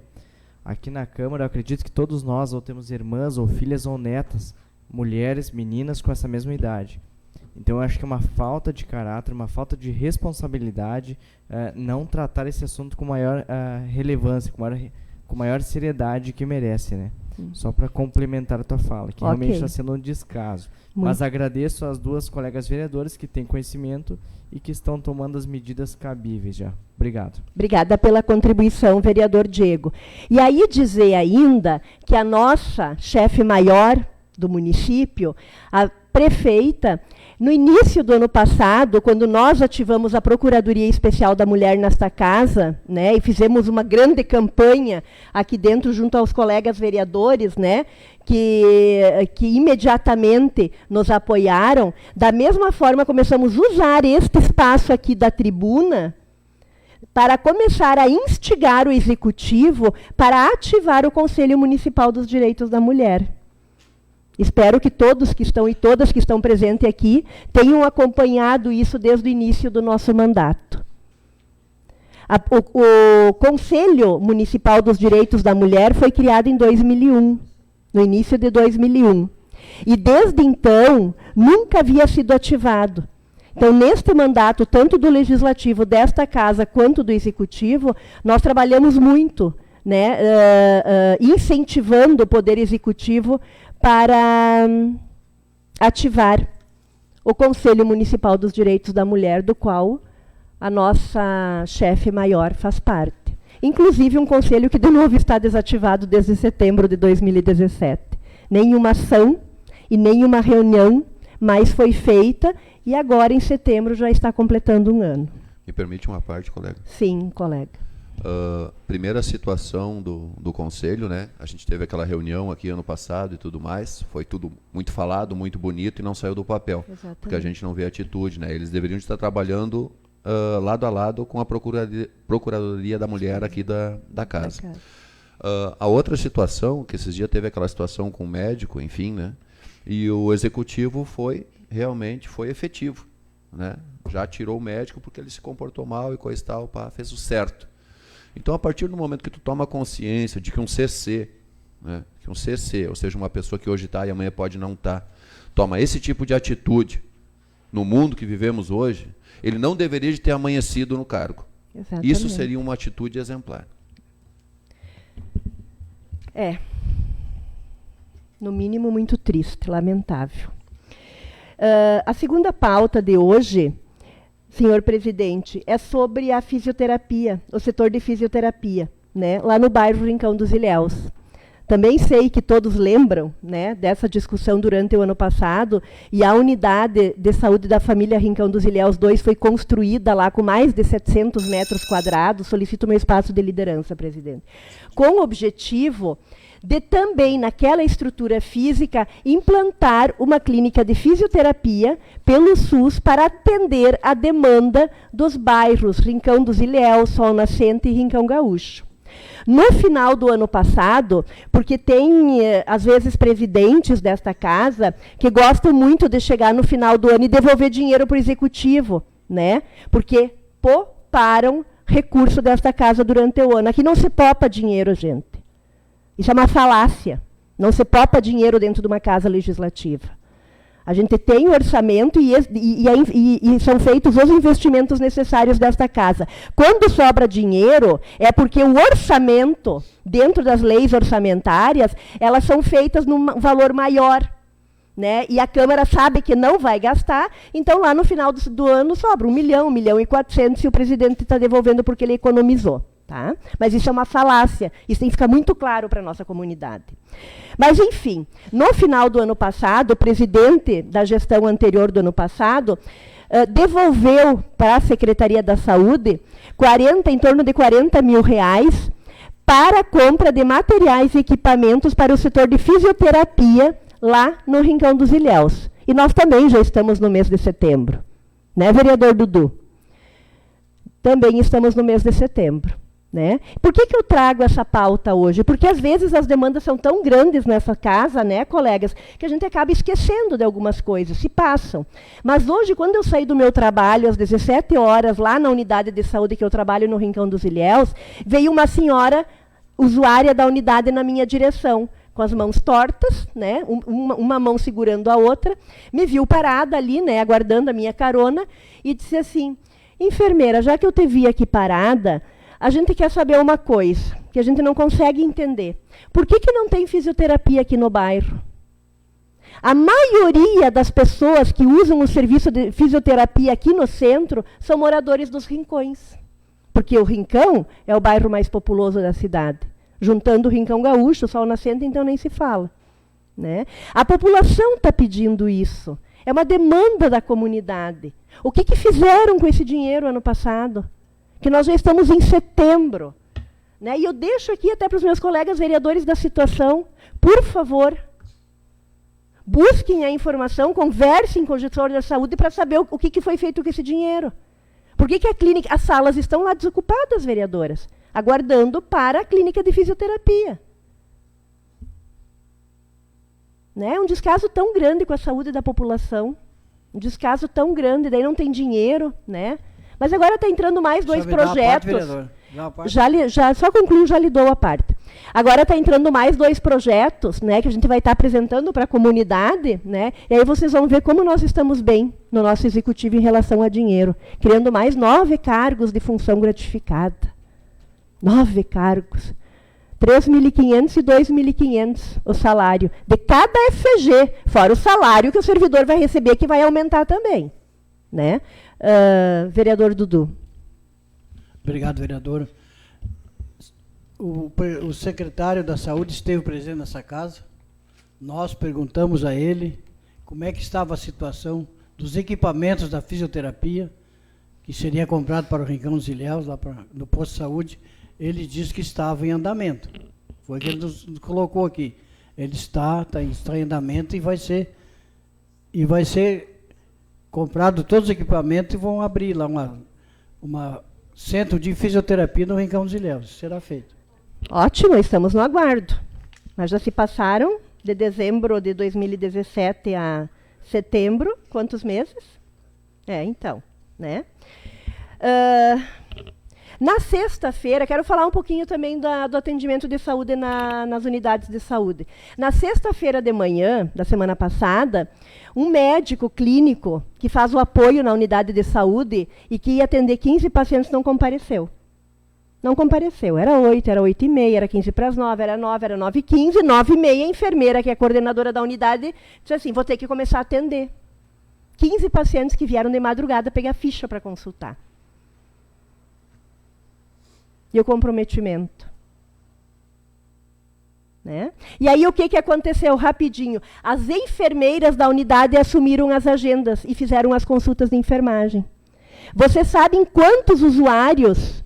Aqui na Câmara, eu acredito que todos nós ou temos irmãs ou filhas ou netas, mulheres, meninas com essa mesma idade. Então, eu acho que é uma falta de caráter, uma falta de responsabilidade não tratar esse assunto com maior relevância, com maior seriedade que merece, né? Só para complementar a tua fala, que realmente está sendo um descaso. Mas agradeço às duas colegas vereadoras que têm conhecimento e que estão tomando as medidas cabíveis já. Obrigado. Obrigada pela contribuição, vereador Diego. E aí dizer ainda que a nossa chefe maior do município, a prefeita, no início do ano passado, quando nós ativamos a Procuradoria Especial da Mulher nesta casa, né, e fizemos uma grande campanha aqui dentro junto aos colegas vereadores, né, que imediatamente nos apoiaram, da mesma forma começamos a usar este espaço aqui da tribuna para começar a instigar o Executivo para ativar o Conselho Municipal dos Direitos da Mulher. Espero que todos que estão e todas que estão presentes aqui tenham acompanhado isso desde o início do nosso mandato. O Conselho Municipal dos Direitos da Mulher foi criado em 2001, no início de 2001. E desde então, nunca havia sido ativado. Então, neste mandato, tanto do Legislativo desta Casa quanto do Executivo, nós trabalhamos muito, né, incentivando o Poder Executivo para ativar o Conselho Municipal dos Direitos da Mulher, do qual a nossa chefe maior faz parte. Inclusive um conselho que, de novo, está desativado desde setembro de 2017. Nenhuma ação e nenhuma reunião mais foi feita, e agora, em setembro, já está completando um ano. Me permite uma parte, colega? Sim, colega. Primeira situação do Conselho, né? A gente teve aquela reunião aqui ano passado e tudo mais, foi tudo muito falado, muito bonito e não saiu do papel. Exatamente. Porque a gente não vê atitude, né? Eles deveriam estar trabalhando lado a lado com a Procuradoria da Mulher aqui da casa. A outra situação, que esses dias teve aquela situação com o médico, enfim, né? E o Executivo realmente foi efetivo, né? Já tirou o médico porque ele se comportou mal e coisa e tal, fez o certo. Então, a partir do momento que tu toma consciência de que um CC, né, ou seja, uma pessoa que hoje está e amanhã pode não estar, toma esse tipo de atitude no mundo que vivemos hoje, ele não deveria de ter amanhecido no cargo. Exatamente. Isso seria uma atitude exemplar. No mínimo, muito triste, lamentável. A segunda pauta de hoje, senhor presidente, é sobre a fisioterapia, o setor de fisioterapia, né, lá no bairro Rincão dos Ilhéus. Também sei que todos lembram, né, dessa discussão durante o ano passado, e a unidade de saúde da família Rincão dos Ilhéus 2 foi construída lá com mais de 700 metros quadrados. Solicito meu espaço de liderança, presidente. Com o objetivo de também, naquela estrutura física, implantar uma clínica de fisioterapia pelo SUS para atender a demanda dos bairros Rincão dos Ilhéus, Sol Nascente e Rincão Gaúcho. No final do ano passado, porque tem, às vezes, presidentes desta casa que gostam muito de chegar no final do ano e devolver dinheiro para o executivo, né? Porque pouparam recurso desta casa durante o ano. Aqui não se poupa dinheiro, gente. Isso é uma falácia. Não se poupa dinheiro dentro de uma casa legislativa. A gente tem o orçamento e são feitos os investimentos necessários desta casa. Quando sobra dinheiro, é porque o orçamento, dentro das leis orçamentárias, elas são feitas num valor maior. Né? E a Câmara sabe que não vai gastar, então lá no final do ano sobra 1 milhão, 1 milhão e 400, e o presidente está devolvendo porque ele economizou. Tá? Mas isso é uma falácia, isso tem que ficar muito claro para a nossa comunidade. Mas, enfim, no final do ano passado, o presidente da gestão anterior do ano passado devolveu para a Secretaria da Saúde em torno de 40 mil reais para a compra de materiais e equipamentos para o setor de fisioterapia lá no Rincão dos Ilhéus. E nós também já estamos no mês de setembro. Né, vereador Dudu? Também estamos no mês de setembro. Né? Por que eu trago essa pauta hoje? Porque, às vezes, as demandas são tão grandes nessa casa, né, colegas, que a gente acaba esquecendo de algumas coisas, se passam. Mas hoje, quando eu saí do meu trabalho, às 17 horas, lá na unidade de saúde que eu trabalho no Rincão dos Ilhéus, veio uma senhora usuária da unidade na minha direção, com as mãos tortas, né, uma mão segurando a outra, me viu parada ali, né, aguardando a minha carona, e disse assim: enfermeira, já que eu te vi aqui parada, a gente quer saber uma coisa, que a gente não consegue entender. Por que não tem fisioterapia aqui no bairro? A maioria das pessoas que usam o serviço de fisioterapia aqui no centro são moradores dos rincões. Porque o Rincão é o bairro mais populoso da cidade. Juntando o Rincão Gaúcho, o Sol Nascente, então nem se fala. Né? A população está pedindo isso. É uma demanda da comunidade. O que fizeram com esse dinheiro ano passado? Que nós já estamos em setembro. Né? E eu deixo aqui até para os meus colegas vereadores da situação, por favor, busquem a informação, conversem com o gestor da saúde para saber o que foi feito com esse dinheiro. Por que a clínica, as salas estão lá desocupadas, vereadoras, aguardando para a clínica de fisioterapia. Né? Um descaso tão grande com a saúde da população, um descaso tão grande, daí não tem dinheiro, né? Mas agora está entrando mais 2 projetos. Só concluo, já lhe dou a parte. Agora está entrando mais 2 projetos, né, que a gente vai estar apresentando para a comunidade, né, e aí vocês vão ver como nós estamos bem no nosso executivo em relação a dinheiro, criando mais 9 cargos de função gratificada. 9 cargos. 3.500 e 2.500 o salário de cada FG, fora o salário que o servidor vai receber, que vai aumentar também. Né? Vereador Dudu. Obrigado, vereador. O secretário da Saúde esteve presente nessa casa. Nós perguntamos a ele como é que estava a situação dos equipamentos da fisioterapia, que seria comprado para o Rincão dos Ilhéus, lá no posto de saúde. Ele disse que estava em andamento. Foi o que ele nos colocou aqui. Ele está em andamento e vai ser comprado todos os equipamentos e vão abrir lá uma centro de fisioterapia no Rincão dos Ilhéus. Isso será feito. Ótimo, estamos no aguardo. Mas já se passaram de dezembro de 2017 a setembro, quantos meses? Então, né? Na sexta-feira, quero falar um pouquinho também do atendimento de saúde nas unidades de saúde. Na sexta-feira de manhã, da semana passada, um médico clínico que faz o apoio na unidade de saúde e que ia atender 15 pacientes não compareceu. Não compareceu. Era 8, era 8h30, era 15 para as 9, era 9, era 9h15, 9h30, a enfermeira, que é a coordenadora da unidade, disse assim, vou ter que começar a atender. 15 pacientes que vieram de madrugada pegar ficha para consultar. E o comprometimento. Né? E aí o que aconteceu? Rapidinho. As enfermeiras da unidade assumiram as agendas e fizeram as consultas de enfermagem. Vocês sabem quantos usuários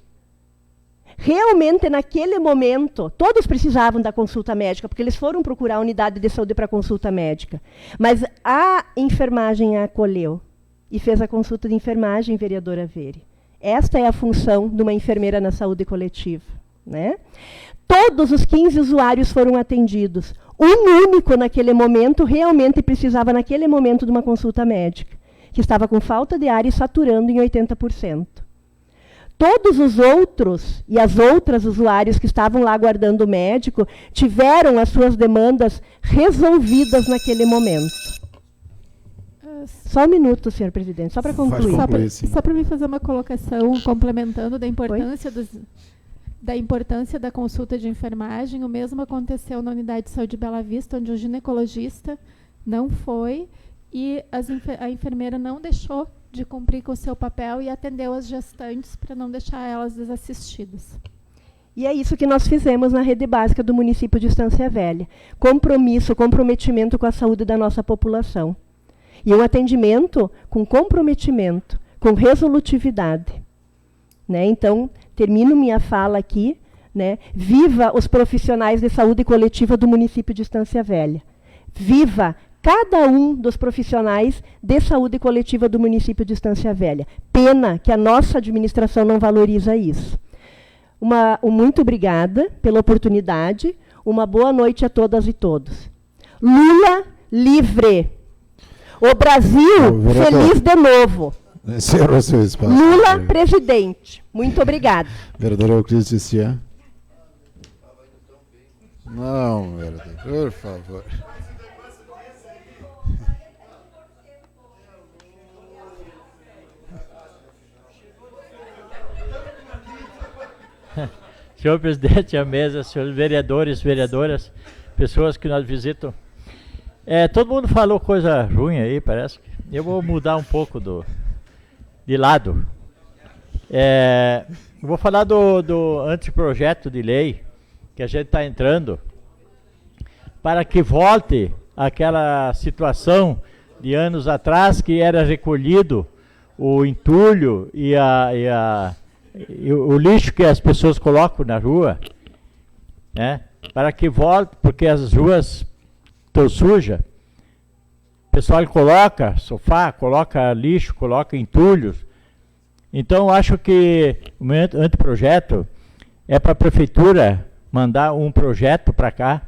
realmente naquele momento, todos precisavam da consulta médica, porque eles foram procurar a unidade de saúde para consulta médica. Mas a enfermagem a acolheu e fez a consulta de enfermagem, vereadora Veire. Esta é a função de uma enfermeira na saúde coletiva. Né? Todos os 15 usuários foram atendidos. Um único, naquele momento, realmente precisava, naquele momento, de uma consulta médica, que estava com falta de ar e saturando em 80%. Todos os outros e as outras usuários que estavam lá aguardando o médico tiveram as suas demandas resolvidas naquele momento. Só um minuto, senhor presidente, só para concluir. Só para me fazer uma colocação, complementando da importância da consulta de enfermagem. O mesmo aconteceu na unidade de saúde Bela Vista, onde o ginecologista não foi e a enfermeira não deixou de cumprir com o seu papel e atendeu as gestantes para não deixar elas desassistidas. E é isso que nós fizemos na rede básica do município de Estância Velha. Comprometimento com a saúde da nossa população. E um atendimento com comprometimento, com resolutividade. Né? Então, termino minha fala aqui. Né? Viva os profissionais de saúde coletiva do município de Estância Velha. Viva cada um dos profissionais de saúde coletiva do município de Estância Velha. Pena que a nossa administração não valoriza isso. Muito obrigada pela oportunidade. Uma boa noite a todas e todos. Lula livre. O Brasil feliz de novo. Encerrou seu espaço. Lula presidente. Muito obrigada. Vereador Euclides Tissian. Não, vereador, por favor. Senhor presidente, a mesa, senhores vereadores, vereadoras, pessoas que nos visitam. Todo mundo falou coisa ruim aí, parece. Eu vou mudar um pouco de lado. Vou falar do anteprojeto de lei que a gente está entrando para que volte aquela situação de anos atrás que era recolhido o entulho e o lixo que as pessoas colocam na rua, né? Para que volte, porque as ruas estão sujas. O pessoal coloca sofá, coloca lixo, coloca entulhos. Então, eu acho que o meu anteprojeto é para a prefeitura mandar um projeto para cá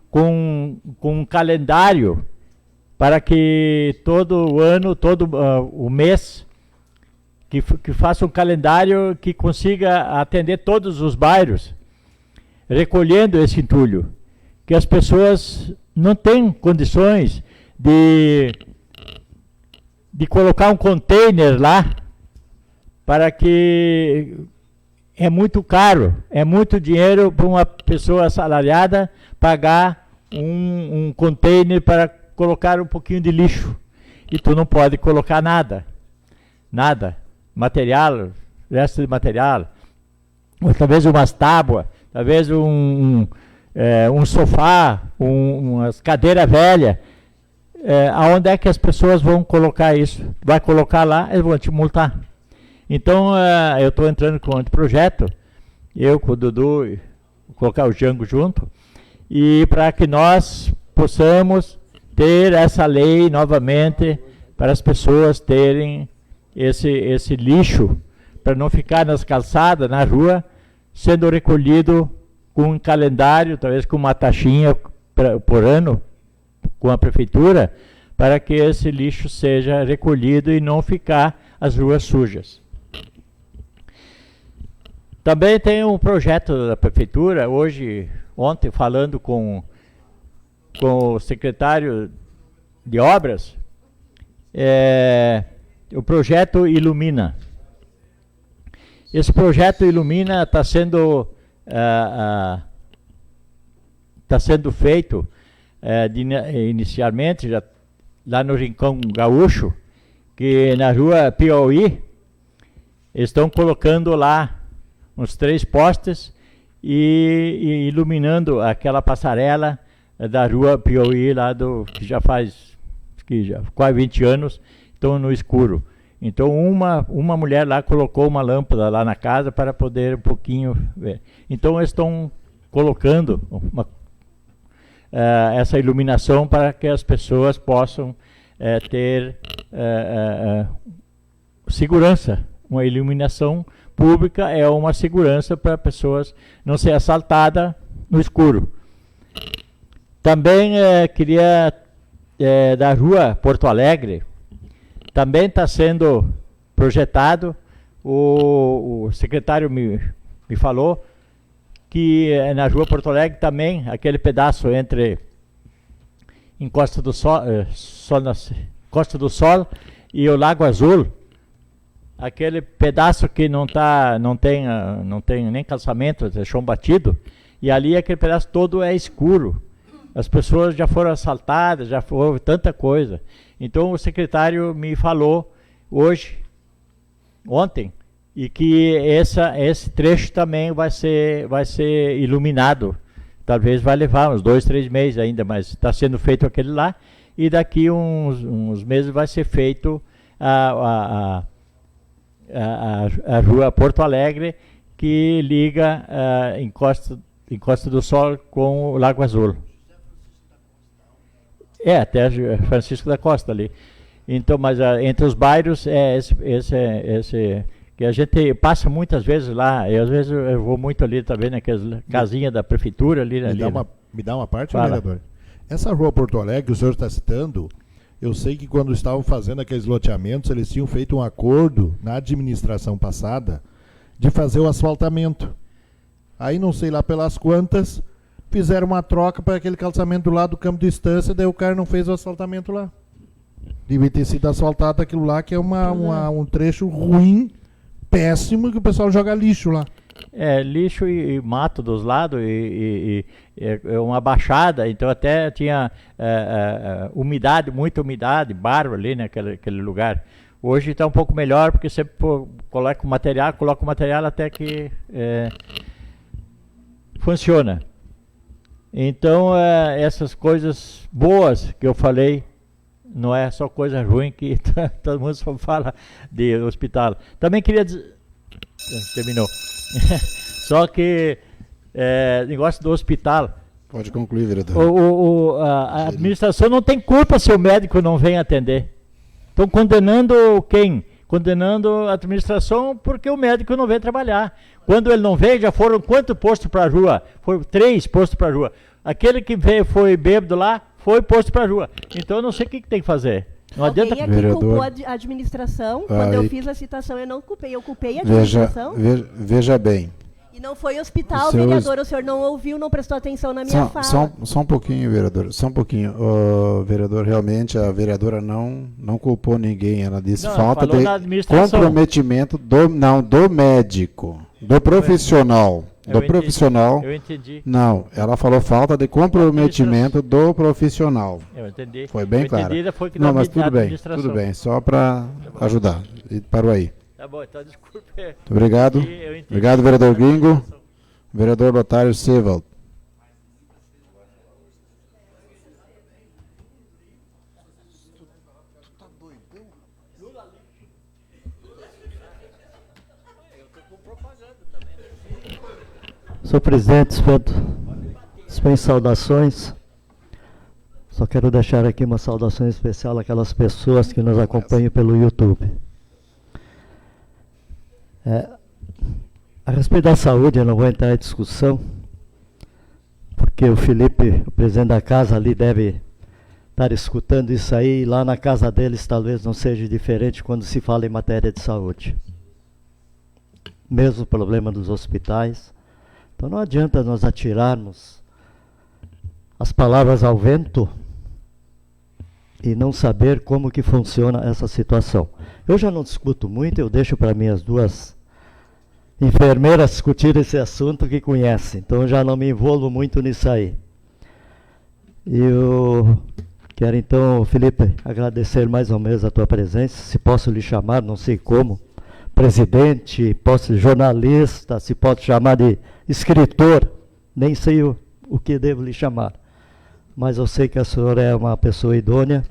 com um calendário para que todo ano, todo o mês, que faça um calendário que consiga atender todos os bairros, recolhendo esse entulho, que as pessoas não têm condições de colocar um container lá, para que é muito caro, é muito dinheiro para uma pessoa assalariada pagar um container para colocar um pouquinho de lixo, e tu não pode colocar nada, material, resto de material, ou talvez umas tábuas, talvez um sofá, umas cadeiras velhas. Aonde é que as pessoas vão colocar isso? Vai colocar lá, eles vão te multar. Então, eu estou entrando com o anteprojeto, eu com o Dudu, vou colocar o Jango junto, e para que nós possamos ter essa lei novamente, para as pessoas terem esse lixo, para não ficar nas calçadas, na rua, sendo recolhido com um calendário, talvez com uma taxinha por ano, com a prefeitura, para que esse lixo seja recolhido e não ficar as ruas sujas. Também tem um projeto da prefeitura, ontem falando com o secretário de obras, o projeto Ilumina. Esse projeto Ilumina está sendo feito inicialmente já, lá no Rincão Gaúcho, que na rua Piauí estão colocando lá uns 3 postes e iluminando aquela passarela da rua Piauí, lá que já faz quase 20 anos, estão no escuro. Então uma mulher lá colocou uma lâmpada lá na casa para poder um pouquinho ver. Então eles estão colocando essa iluminação para que as pessoas possam ter segurança. Uma iluminação pública é uma segurança para pessoas não ser assaltadas no escuro. Também queria, da rua Porto Alegre, também está sendo projetado, o secretário me falou, que na rua Porto Alegre também, aquele pedaço entre Costa do Sol e o Lago Azul, aquele pedaço que não tem nem calçamento, é chão batido, e ali aquele pedaço todo é escuro. As pessoas já foram assaltadas, já houve tanta coisa. Então o secretário me falou ontem, e que esse trecho também vai ser iluminado. Talvez vai levar uns 2, 3 meses ainda, mas está sendo feito aquele lá, e daqui uns meses vai ser feito a rua Porto Alegre, que liga Costa do Sol com o Lago Azul. Até Francisco da Costa ali. Então, mas entre os bairros esse que a gente passa muitas vezes lá, e às vezes eu vou muito ali também naquelas casinhas da prefeitura ali. Me dá uma parte, Fala. vereador? Essa rua Porto Alegre que o senhor está citando, eu sei que quando estavam fazendo aqueles loteamentos, eles tinham feito um acordo na administração passada de fazer o asfaltamento. Aí não sei lá pelas quantas, fizeram uma troca para aquele calçamento do lado do campo de distância, daí o cara não fez o asfaltamento lá. Devia ter sido asfaltado aquilo lá, que é um trecho ruim, péssimo, que o pessoal joga lixo lá. Lixo e mato dos lados, e uma baixada, então até tinha umidade, muita umidade, barro ali naquele lugar. Hoje está um pouco melhor, porque você coloca o material até que funciona. Então, essas coisas boas que eu falei, não é só coisa ruim que todo mundo só fala de hospital. Também queria dizer... Terminou. Só que, negócio do hospital... Pode concluir, vereador. A administração não tem culpa se o médico não vem atender. Estão condenando quem? Condenando a administração porque o médico não vem trabalhar. Quando ele não veio, já foram quantos postos para a rua? Foram 3 postos para a rua. Aquele que veio, foi bêbado lá, foi posto para a rua. Então eu não sei o que tem que fazer. Não adianta... Alguém aqui culpou a administração. Quando eu fiz a citação, eu não culpei. Eu culpei a administração. Veja bem. E não foi hospital, vereador. O senhor não ouviu, não prestou atenção na minha fala. Só um pouquinho, vereador. Só um pouquinho. Vereador, realmente, a vereadora não culpou ninguém. Ela disse falta de comprometimento do médico, do profissional. Eu entendi. Não, ela falou falta de comprometimento do profissional. Eu entendi. Foi bem claro. Não, mas tudo bem, só para ajudar. E parou aí. Tá bom, então desculpe. Muito obrigado. Obrigado, vereador Gringo. Vereador Lotário Sevald. Senhor presidente, dispenso saudações. Só quero deixar aqui uma saudação especial àquelas pessoas que nos acompanham pelo YouTube. A respeito da saúde, eu não vou entrar em discussão, porque o Felipe, o presidente da casa ali, deve estar escutando isso aí, e lá na casa deles talvez não seja diferente quando se fala em matéria de saúde. Mesmo o problema dos hospitais. Então não adianta nós atirarmos as palavras ao vento e não saber como que funciona essa situação. Eu já não discuto muito, eu deixo para minhas 2 enfermeiras discutir esse assunto que conhecem. Então eu já não me envolvo muito nisso aí. Eu quero então, Felipe, agradecer mais ou menos a tua presença, se posso lhe chamar, não sei como, presidente, jornalista, se pode chamar de escritor, nem sei o que devo lhe chamar. Mas eu sei que a senhora é uma pessoa idônea,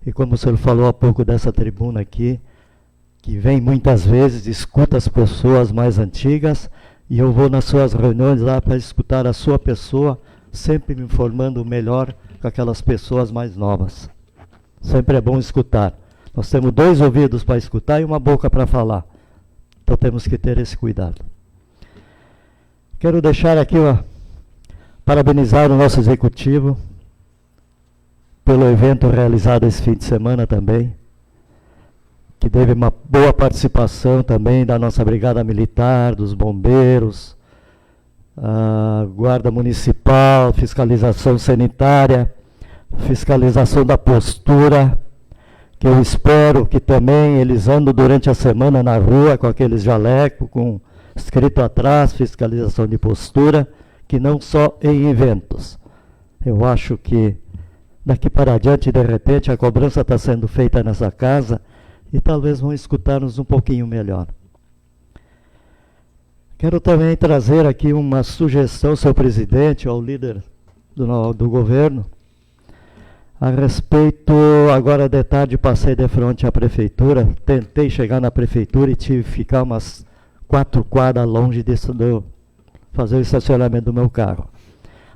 e como o senhor falou há pouco dessa tribuna aqui, que vem muitas vezes, escuta as pessoas mais antigas, e eu vou nas suas reuniões lá para escutar a sua pessoa, sempre me informando melhor com aquelas pessoas mais novas. Sempre é bom escutar. Nós temos 2 ouvidos para escutar e uma boca para falar. Então temos que ter esse cuidado. Quero deixar aqui, parabenizar o nosso executivo pelo evento realizado esse fim de semana também, que teve uma boa participação também da nossa Brigada Militar, dos bombeiros, a Guarda Municipal, fiscalização sanitária, fiscalização da postura, que eu espero que também eles andam durante a semana na rua com aqueles jalecos, com escrito atrás, fiscalização de postura, que não só em eventos. Eu acho que daqui para adiante, de repente, a cobrança está sendo feita nessa casa e talvez vão escutar-nos um pouquinho melhor. Quero também trazer aqui uma sugestão, senhor presidente, ao líder do governo, a respeito, agora de tarde passei de frente à prefeitura, tentei chegar na prefeitura e tive que ficar umas 4 quadras longe de fazer o estacionamento do meu carro.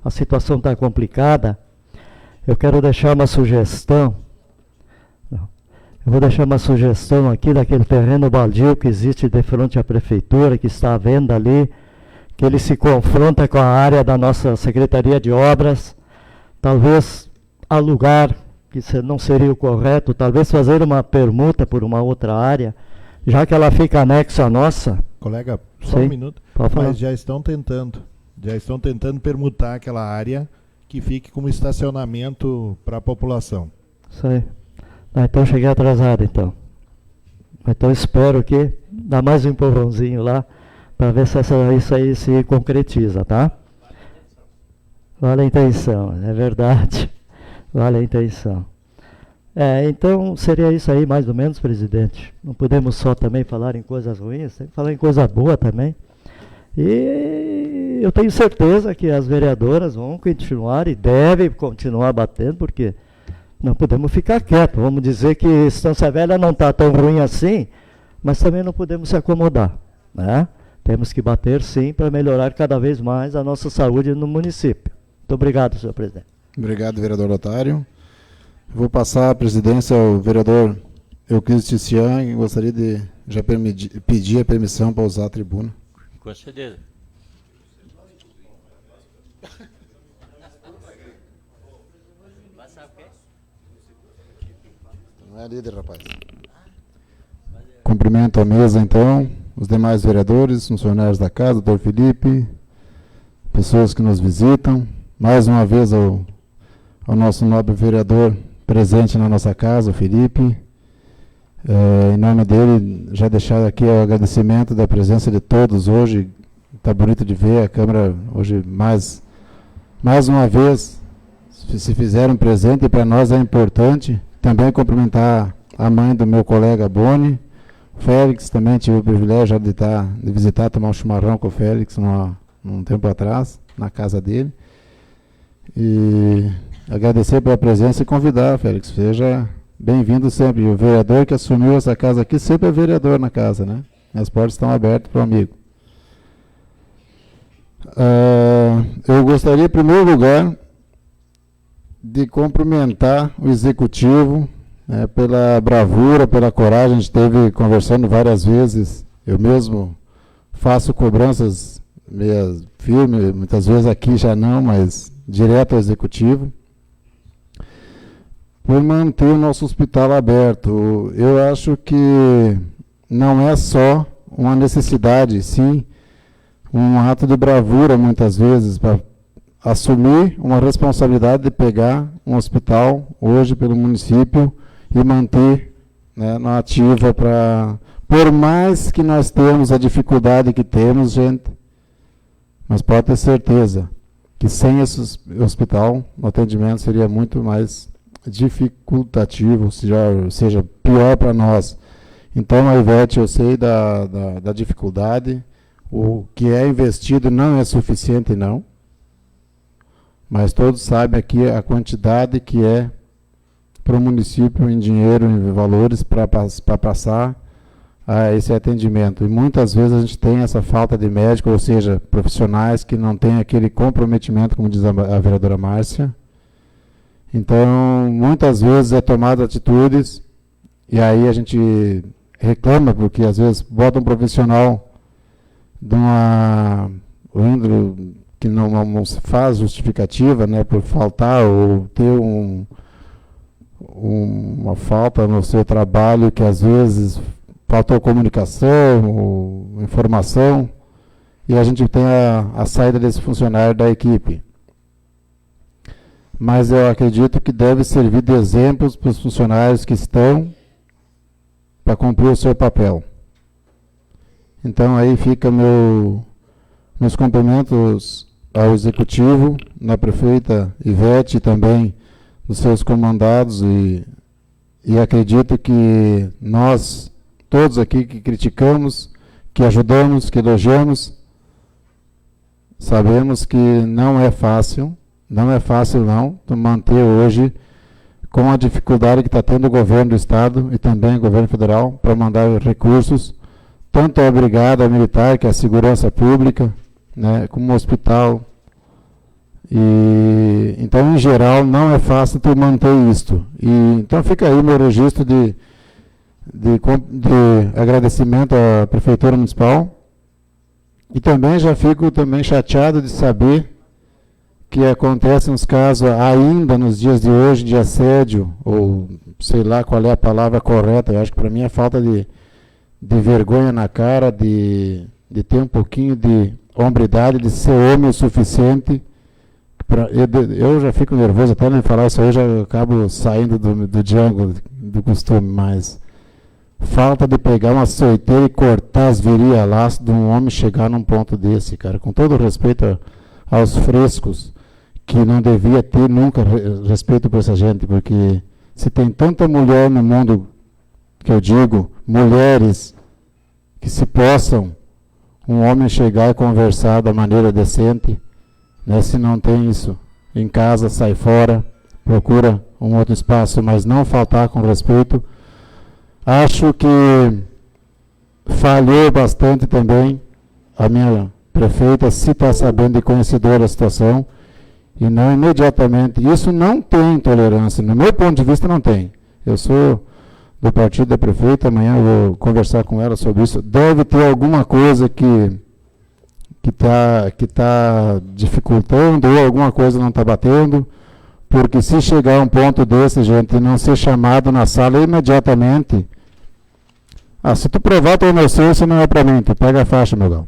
A situação está complicada, eu quero deixar uma sugestão. Eu vou deixar uma sugestão aqui daquele terreno baldio que existe de frente à prefeitura, que está à venda ali, que ele se confronta com a área da nossa Secretaria de Obras, talvez alugar, que não seria o correto, talvez fazer uma permuta por uma outra área, já que ela fica anexa à nossa. Colega, só Sim, um minuto, mas já estão tentando permutar aquela área que fique como estacionamento para a população. Sei. Então cheguei atrasado, então. Então espero que dá mais um empurrãozinho lá, para ver se isso aí se concretiza, tá? Vale a intenção, é verdade. Vale a intenção. Então seria isso aí, mais ou menos, presidente. Não podemos só também falar em coisas ruins, tem que falar em coisa boa também. E eu tenho certeza que as vereadoras vão continuar e devem continuar batendo, porque não podemos ficar quietos. Vamos dizer que Estância Velha não está tão ruim assim, mas também não podemos se acomodar, né? Temos que bater sim para melhorar cada vez mais a nossa saúde no município. Muito obrigado, senhor presidente. Obrigado, vereador Otário. Vou passar a presidência ao vereador Euclides Tician, e gostaria de já pedir a permissão para usar a tribuna. Com certeza. Não é líder, rapaz. Cumprimento a mesa, então, os demais vereadores, funcionários da casa, doutor Felipe, pessoas que nos visitam. Mais uma vez ao nosso nobre vereador presente na nossa casa, o Felipe. Em nome dele, já deixar aqui o agradecimento da presença de todos hoje. Está bonito de ver a Câmara hoje mais uma vez se fizeram presente, e para nós é importante. Também cumprimentar a mãe do meu colega Boni, Félix. Também tive o privilégio de visitar, tomar um chimarrão com o Félix num tempo atrás, na casa dele. E agradecer pela presença e convidar, Félix, seja bem-vindo sempre. E o vereador que assumiu essa casa aqui sempre é vereador na casa, né? As portas estão abertas para o amigo. Eu gostaria, em primeiro lugar, de cumprimentar o executivo, pela bravura, pela coragem. A gente esteve conversando várias vezes. Eu mesmo faço cobranças meio firmes, muitas vezes aqui já não, mas direto ao executivo, por manter o nosso hospital aberto. Eu acho que não é só uma necessidade, sim, um ato de bravura, muitas vezes, para assumir uma responsabilidade de pegar um hospital hoje pelo município e manter, né, na ativa, por mais que nós temos a dificuldade que temos, gente, mas pode ter certeza que sem esse hospital o atendimento seria muito mais dificultativo, seja pior para nós. Então, a Ivete, eu sei da dificuldade. o que é investido não é suficiente, não. Mas todos sabem aqui a quantidade que é para o município em dinheiro, em valores, para passar a esse atendimento. E muitas vezes a gente tem essa falta de médico, ou seja, profissionais que não têm aquele comprometimento, como diz a vereadora Márcia. Então, muitas vezes é tomada atitudes e aí a gente reclama, porque às vezes bota um profissional de uma índole que não se faz justificativa, né, por faltar ou ter uma falta no seu trabalho, que às vezes faltou comunicação ou informação, e a gente tem a saída desse funcionário da equipe. Mas eu acredito que deve servir de exemplos para os funcionários que estão para cumprir o seu papel. Então aí fica meus cumprimentos ao Executivo, na prefeita Ivete, também dos seus comandados, e acredito que nós, todos aqui que criticamos, que ajudamos, que elogiamos, sabemos que não é fácil não, manter hoje, com a dificuldade que está tendo o governo do Estado e também o governo federal, para mandar recursos, tanto a Brigada Militar, que é a segurança pública, né, como o hospital. E então, em geral, não é fácil tu manter isto. E então fica aí meu registro de agradecimento à Prefeitura Municipal. E também já fico também chateado de saber que acontecem uns casos ainda nos dias de hoje de assédio, ou sei lá qual é a palavra correta. Eu acho que para mim é falta de vergonha na cara, de ter um pouquinho de hombridade, de ser homem o suficiente. Eu já fico nervoso até nem falar isso aí, já acabo saindo do Django, do costume, mas falta de pegar uma açoiteira e cortar as virilhas de um homem chegar num ponto desse, cara, com todo respeito aos frescos, que não devia ter nunca respeito por essa gente, porque se tem tanta mulher no mundo, que eu digo, mulheres que se possam um homem chegar e conversar da maneira decente, né, se não tem isso em casa, sai fora, procura um outro espaço, mas não faltar com respeito. Acho que falhou bastante também a minha prefeita, se está sabendo e conhecedora da situação, e não imediatamente. Isso não tem tolerância, no meu ponto de vista não tem. Eu sou do partido da prefeita, amanhã eu vou conversar com ela sobre isso. Deve ter alguma coisa que tá dificultando, ou alguma coisa não está batendo, porque se chegar a um ponto desse, gente, e não ser chamado na sala imediatamente, se tu provar tua inocência, não é para mim, tu pega a faixa, meu galo.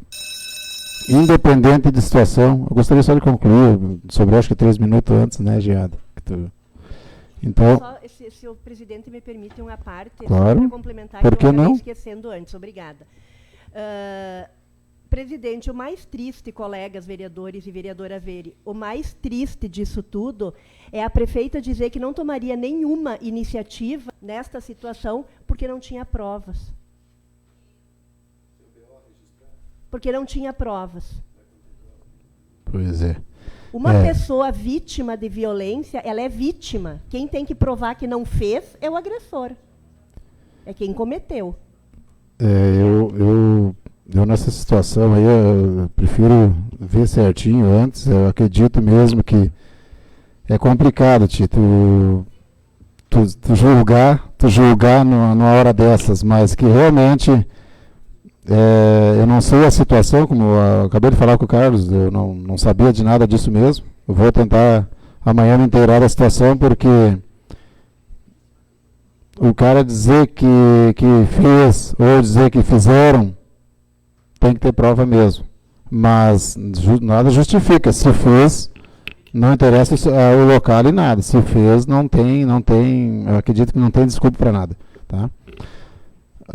Independente de situação, eu gostaria só de concluir sobre, acho que 3 minutos antes, né, Geada? Então, só, se o presidente me permite uma parte, claro, para complementar, por que eu que não? esquecendo antes, obrigada. Presidente, o mais triste, colegas vereadores e vereadora Vere, o mais triste disso tudo é a prefeita dizer que não tomaria nenhuma iniciativa nesta situação porque não tinha provas. Porque não tinha provas. Pois é. Uma pessoa vítima de violência, ela é vítima. Quem tem que provar que não fez é o agressor. É quem cometeu. Eu nessa situação aí, eu prefiro ver certinho antes. Eu acredito mesmo que é complicado, Tito, tu julgar numa hora dessas, mas que realmente eu não sei a situação, como eu acabei de falar com o Carlos, eu não sabia de nada disso mesmo. Eu vou tentar amanhã me inteirar da situação, porque o cara dizer que fez ou dizer que fizeram, tem que ter prova mesmo. Mas nada justifica. Se fez, não interessa o local e nada. Se fez, não tem, eu acredito que não tem desculpa para nada. Tá?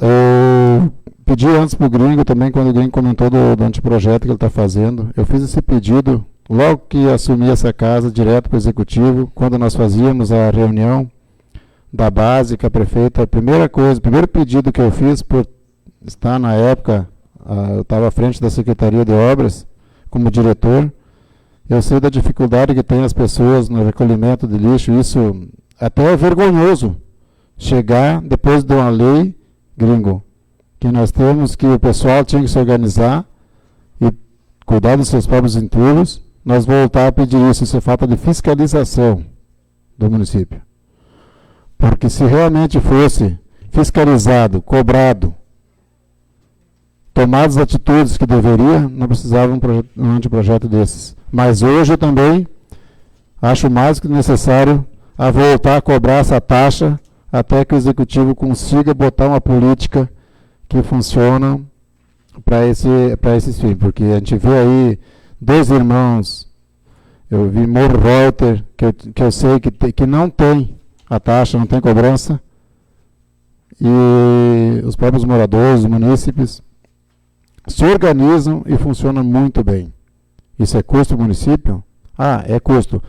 Eu pedi antes para o Gringo também, quando o Gringo comentou do anteprojeto que ele está fazendo. Eu fiz esse pedido logo que assumi essa casa, direto para o Executivo, quando nós fazíamos a reunião da base com a prefeita. O primeiro pedido que eu fiz, por estar na época eu estava à frente da Secretaria de Obras como diretor. Eu sei da dificuldade que tem as pessoas no recolhimento de lixo. Isso até é vergonhoso chegar depois de uma lei, gringo, que nós temos que o pessoal tinha que se organizar e cuidar dos seus próprios entulhos. Nós voltar a pedir isso. Isso é falta de fiscalização do município. Porque se realmente fosse fiscalizado, cobrado, tomadas as atitudes que deveria, não precisava um anteprojeto desses. Mas hoje eu também acho mais que necessário a voltar a cobrar essa taxa até que o Executivo consiga botar uma política que funcione para esses fins. Porque a gente vê aí 2 irmãos, eu vi Morro Reuter, que eu sei que não tem a taxa, não tem cobrança, e os próprios moradores, os munícipes, se organizam e funciona muito bem. Isso é custo do município? Ah, é custo.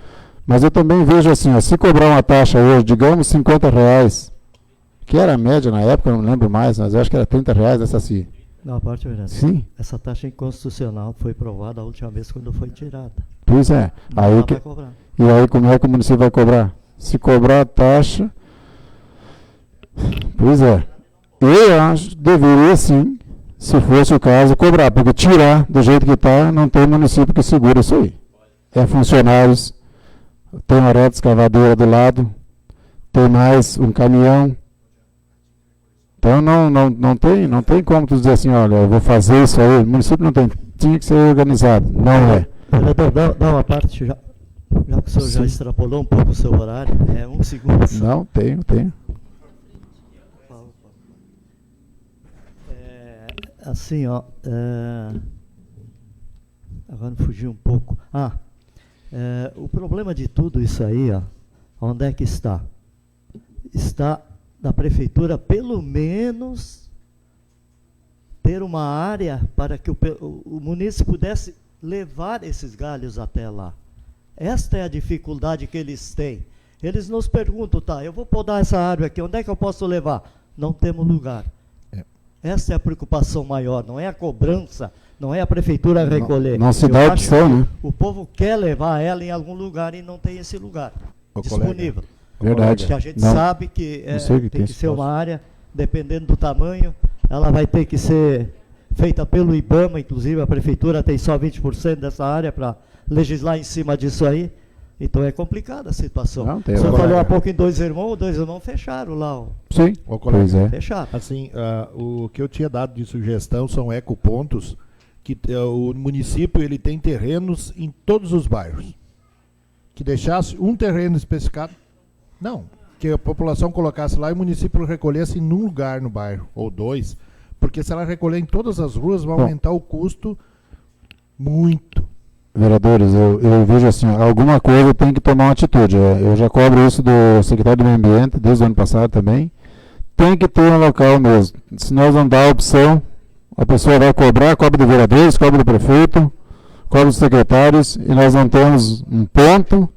Mas eu também vejo assim, ó, se cobrar uma taxa hoje, digamos R$50, que era a média na época, eu não lembro mais, mas eu acho que era R$30 essa sim. Não, a parte verdade. Sim. Essa taxa inconstitucional foi provada a última vez quando foi tirada. Pois é. Não Aí vai cobrar. E aí como é que o município vai cobrar? Se cobrar a taxa... Pois é. Eu acho que deveria sim, se fosse o caso, cobrar. Porque tirar do jeito que está, não tem município que segura isso aí. É funcionários, tem uma reta escavadeira do lado, tem mais um caminhão. Então não tem como tu dizer assim, olha, eu vou fazer isso aí. O município não tem, tinha que ser organizado. Não é. Vereador, dá uma parte, já que o senhor já extrapolou um pouco o seu horário, um segundo. Não, tenho. Assim, ó, agora me fugi um pouco. O problema de tudo isso aí, ó, onde é que está? Está na prefeitura, pelo menos, ter uma área para que o munícipe pudesse levar esses galhos até lá. Esta é a dificuldade que eles têm. Eles nos perguntam, tá, eu vou podar essa árvore aqui, onde é que eu posso levar? Não temos lugar. Essa é a preocupação maior, não é a cobrança, não é a prefeitura recolher. Não se dá opção, né? O povo quer levar ela em algum lugar e não tem esse lugar disponível. Verdade. Que a gente sabe que tem que ser uma área, dependendo do tamanho, ela vai ter que ser feita pelo IBAMA, inclusive a prefeitura tem só 20% dessa área para legislar em cima disso aí. Então é complicada a situação. Não, o senhor falou há pouco em 2 irmãos, 2 irmãos fecharam lá. Sim, pois é. Fecharam. Assim, o que eu tinha dado de sugestão são ecopontos, que o município ele tem terrenos em todos os bairros. Que deixasse um terreno especificado, não, que a população colocasse lá e o município recolhesse num lugar no bairro, ou 2, porque se ela recolher em todas as ruas vai aumentar o custo muito. Vereadores, eu vejo assim, alguma coisa tem que tomar uma atitude. Eu já cobro isso do secretário do Meio Ambiente, desde o ano passado também. Tem que ter um local mesmo. Se nós não dar a opção, a pessoa vai cobrar, cobra do vereadores, cobra do prefeito, cobra dos secretários, e nós não temos um ponto,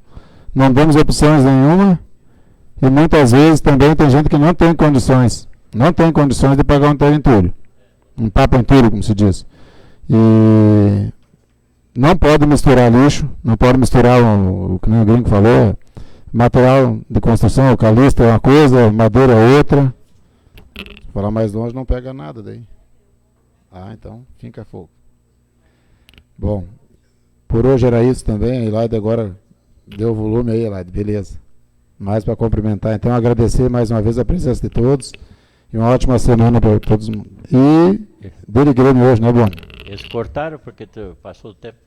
não damos opções nenhuma, e muitas vezes também tem gente que não tem condições de pagar um entulho, um papo entulho, como se diz. E não pode misturar lixo, não pode misturar o que o gringo falou, material de construção, eucalipto é uma coisa, madeira é outra. Se falar mais longe não pega nada daí. Então fica fogo. Bom, por hoje era isso também, a Elaide agora deu volume aí, Elaide, beleza. Mais para cumprimentar, então agradecer mais uma vez a presença de todos e uma ótima semana para todos. E dele Grêmio hoje, né, Bruno? Eles cortaram porque tu passou o tempo.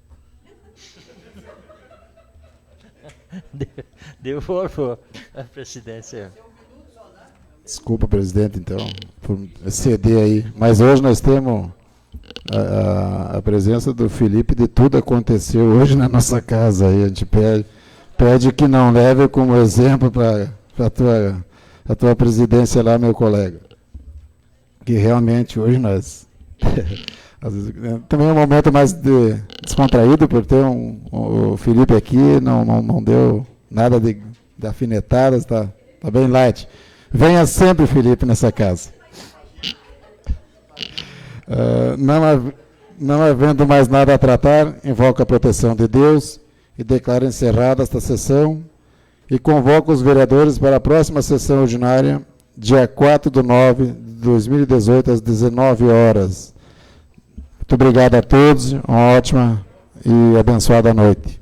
Devolvo a presidência. Desculpa, presidente, então, por ceder aí. Mas hoje nós temos a presença do Felipe, de tudo aconteceu hoje na nossa casa. Aí a gente pede que não leve como exemplo para a tua presidência lá, meu colega. Que realmente hoje nós... Também é um momento mais descontraído, por ter o Felipe aqui, não deu nada de alfinetadas, tá bem light. Venha sempre, Felipe, nessa casa. Não havendo mais nada a tratar, invoco a proteção de Deus e declaro encerrada esta sessão e convoco os vereadores para a próxima sessão ordinária, dia 4/9/2018, às 19 horas. Muito obrigado a todos, uma ótima e abençoada noite.